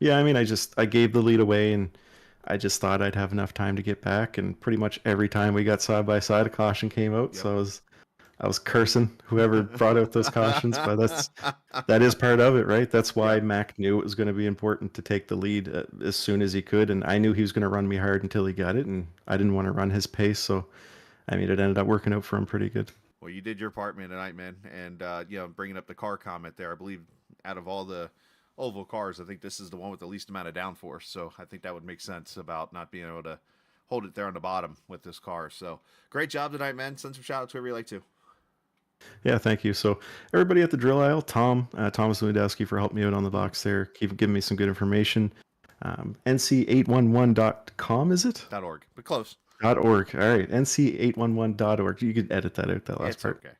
Speaker 13: yeah, I mean, I gave the lead away, and I just thought I'd have enough time to get back. And pretty much every time we got side by side, a caution came out. Yep. So I was cursing whoever brought out those cautions, but that is part of it, right? That's why Mac knew it was going to be important to take the lead as soon as he could, and I knew he was going to run me hard until he got it, and I didn't want to run his pace. So, I mean, it ended up working out for him pretty good.
Speaker 2: Well, you did your part, man, tonight, man. And, bringing up the car comment there, I believe out of all the oval cars, I think this is the one with the least amount of downforce. So I think that would make sense about not being able to hold it there on the bottom with this car. So great job tonight, man. Send some shout outs whoever you like to.
Speaker 13: Yeah, thank you. So everybody at the drill aisle, Thomas Lewandowski for helping me out on the box there, keep giving me some good information. NC811.com, is it?
Speaker 2: .org, but close.
Speaker 13: .org. All right, NC811.org. You could edit that out, that last part.
Speaker 2: Okay.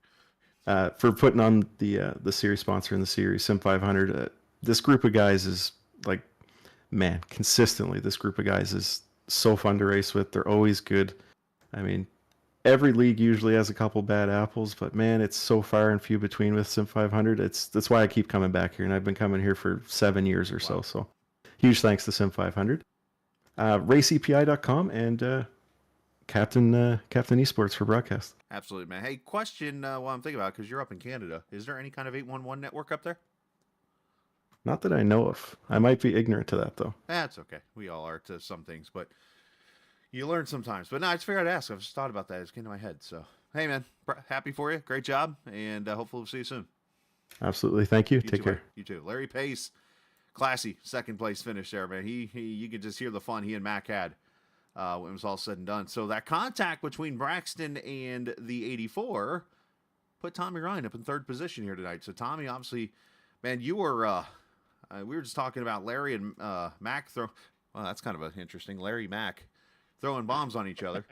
Speaker 13: For putting on the series sponsor in the series, Sim500. This group of guys is like, man, consistently, this group of guys is so fun to race with. They're always good. I mean, every league usually has a couple bad apples, but man, it's so far and few between with Sim500. That's why I keep coming back here, and I've been coming here for 7 years or so. So huge thanks to Sim500. RaceEPI.com, and Captain Esports for broadcast.
Speaker 2: Absolutely, man. Hey, question while I'm thinking about it, because you're up in Canada. Is there any kind of 811 network up there?
Speaker 13: Not that I know of. I might be ignorant to that, though.
Speaker 2: That's okay. We all are to some things, but you learn sometimes. But no, it's fair to ask. I've just thought about that. It's came to my head. So, hey, man, happy for you. Great job. And hopefully we'll see you soon.
Speaker 13: Absolutely. Thank you. Take
Speaker 2: too,
Speaker 13: care.
Speaker 2: man. You too. Larry Pace, classy second place finish there, man. You could just hear the fun he and Mac had when it was all said and done. So that contact between Braxton and the 84 put Tommy Ryan up in third position here tonight. So Tommy, obviously, man, you were we were just talking about Larry and Mac throw. Well, that's kind of an interesting. Larry Mac throwing bombs on each other.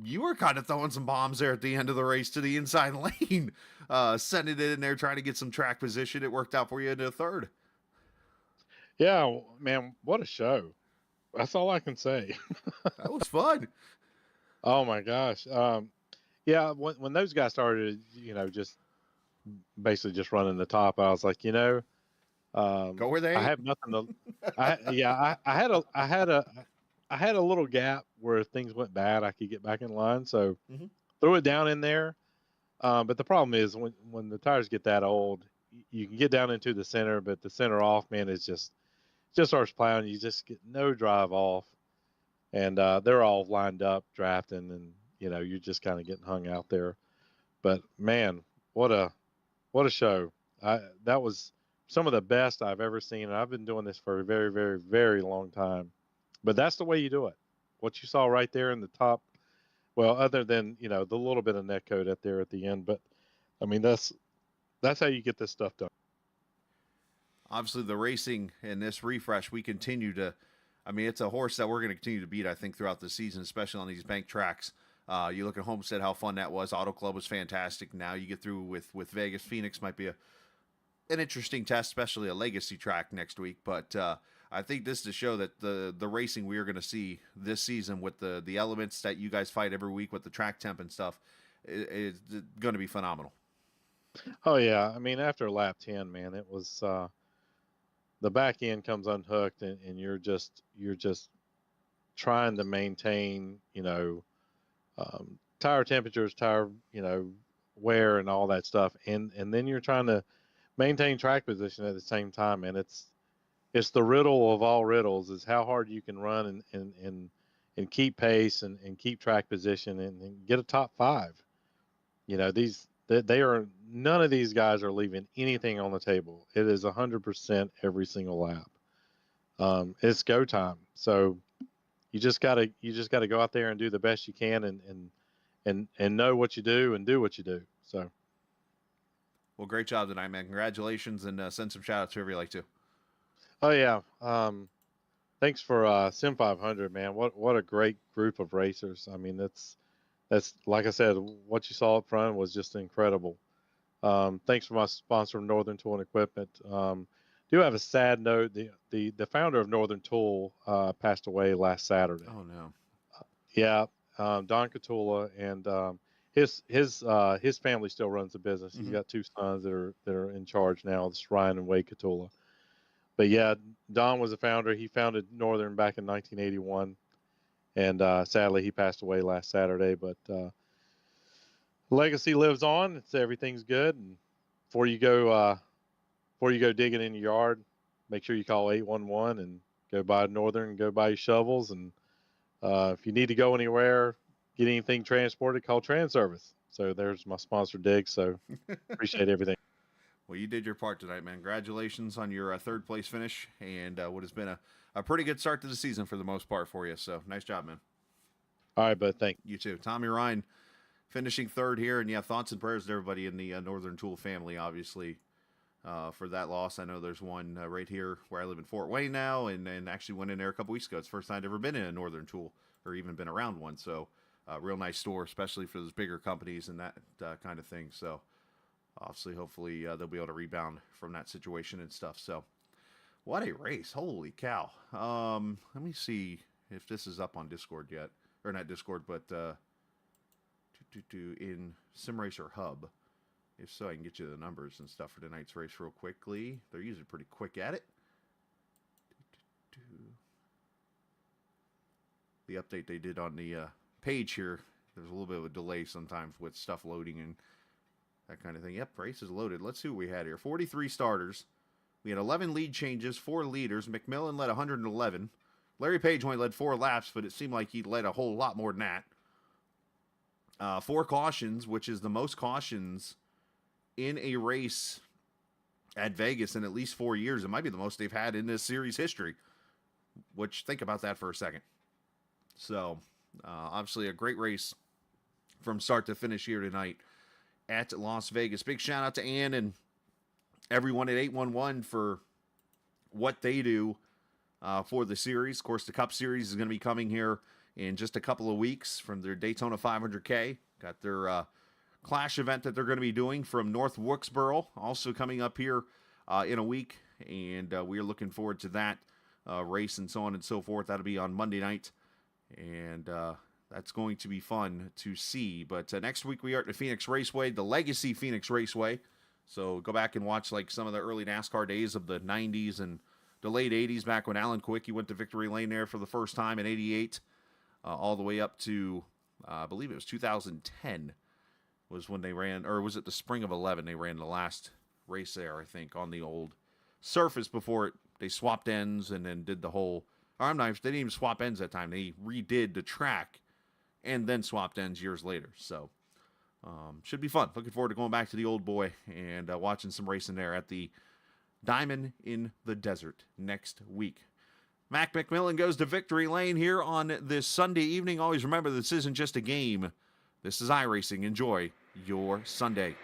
Speaker 2: You were kind of throwing some bombs there at the end of the race to the inside lane, sending it in there, trying to get some track position. It worked out for you into third.
Speaker 9: Yeah, man, what a show. That's all I can say.
Speaker 2: That was fun.
Speaker 9: Oh my gosh. Yeah, when those guys started, just basically just running the top, I was like,
Speaker 2: go where they.
Speaker 9: I have nothing to. I had a little gap where things went bad. I could get back in line, so threw it down in there. But the problem is when the tires get that old, you can get down into the center, but the center off, man, is just starts plowing. You just get no drive off, and they're all lined up drafting, and you're just kind of getting hung out there. But man, what a show! That was some of the best I've ever seen, and I've been doing this for a very, very, very long time. But that's the way you do it. What you saw right there in the top, well, other than the little bit of net code up there at the end, but I mean that's how you get this stuff done.
Speaker 2: Obviously, the racing in this refresh, we continue to. I mean, it's a horse that we're going to continue to beat, I think, throughout the season, especially on these bank tracks. You look at Homestead, how fun that was. Auto Club was fantastic. Now you get through with Vegas. Phoenix might be an interesting test, especially a legacy track next week. But I think this is to show that the racing we are going to see this season with the elements that you guys fight every week with the track temp and stuff is going to be phenomenal.
Speaker 9: Oh yeah, I mean after lap 10, man, it was the back end comes unhooked, and you're just trying to maintain tire temperatures, tire wear, and all that stuff, and then you're trying to maintain track position at the same time, and it's the riddle of all riddles is how hard you can run and keep pace and keep track position and get a top 5. None of these guys are leaving anything on the table. It is 100% every single lap. It's go time. So you just gotta go out there and do the best you can and know what you do and do what you do. So.
Speaker 2: Well, great job tonight, man. Congratulations, and send some shout outs to whoever you like to.
Speaker 9: Oh yeah. Thanks for Sim500, man. What a great group of racers. I mean, that's like I said, what you saw up front was just incredible. Thanks for my sponsor, Northern Tool and Equipment. Do have a sad note. The founder of Northern Tool passed away last Saturday.
Speaker 2: Oh no.
Speaker 9: Yeah, Don Catula, and his family still runs the business. He's got 2 sons that are in charge now. It's Ryan and Wade Catula. But yeah, Don was the founder. He founded Northern back in 1981, and sadly he passed away last Saturday. But legacy lives on. It's everything's good. And before you go digging in your yard, make sure you call 811 and go buy Northern and go buy your shovels. And if you need to go anywhere, get anything transported, call Trans Service. So there's my sponsor, Dig. So appreciate everything.
Speaker 2: Well, you did your part tonight, man. Congratulations on your third place finish and what has been a pretty good start to the season for the most part for you. So nice job, man.
Speaker 9: All right, bud. Thank
Speaker 2: you. Too. Tommy Ryan finishing third here. And yeah, thoughts and prayers to everybody in the Northern Tool family, obviously, for that loss. I know there's one right here where I live in Fort Wayne now, and actually went in there a couple weeks ago. It's the first time I'd ever been in a Northern Tool or even been around one. So real nice store, especially for those bigger companies and that kind of thing. So obviously, hopefully they'll be able to rebound from that situation and stuff. So what a race. Holy cow. Let me see if this is up on Discord yet. Or not Discord, but in SimRacer Hub. If so, I can get you the numbers and stuff for tonight's race real quickly. They're usually pretty quick at it. the update they did on the page here. There's a little bit of a delay sometimes with stuff loading and that kind of thing. Yep, race is loaded. Let's see what we had here. 43 starters. We had 11 lead changes, 4 leaders. McMillan led 111. Larry Page only led 4 laps, but it seemed like he led a whole lot more than that. 4 cautions, which is the most cautions in a race at Vegas in at least 4 years. It might be the most they've had in this series history. Which, think about that for a second. So, obviously a great race from start to finish here tonight at Las Vegas. Big shout out to Ann and everyone at 811 for what they do for the series. Of course, the Cup Series is going to be coming here in just a couple of weeks from their Daytona 500K. Got their Clash event that they're going to be doing from North Wilkesboro, also coming up here in a week. And we're looking forward to that race and so on and so forth. That'll be on Monday night. And that's going to be fun to see. But next week we are at the Phoenix Raceway, the Legacy Phoenix Raceway. So go back and watch like some of the early NASCAR days of the 90s and the late 80s, back when Alan Kulwicki went to Victory Lane there for the first time in 88, all the way up to, I believe it was 2010 was when they ran, or was it the spring of 11 they ran the last race there, I think, on the old surface before they swapped ends and then did the whole, or I'm not, they didn't even swap ends that time. They redid the track and then swapped ends years later. So, should be fun. Looking forward to going back to the old boy and watching some racing there at the Diamond in the Desert next week. Mac McMillan goes to Victory Lane here on this Sunday evening. Always remember, this isn't just a game. This is iRacing. Enjoy your Sunday.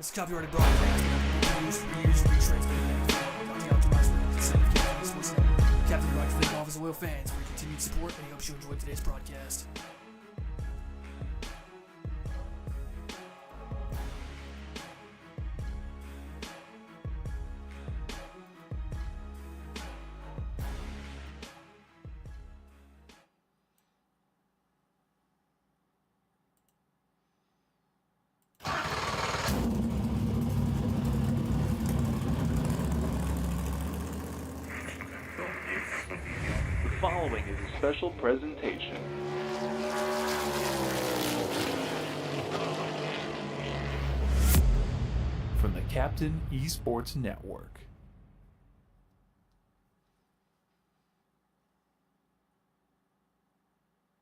Speaker 14: It's copyrighted broadcast. Reuse, retransmitted. Captain, we'd like to thank all of his loyal fans for your continued support, and he hopes you enjoyed today's broadcast.
Speaker 1: The following is a special presentation. From the Captain Esports Network.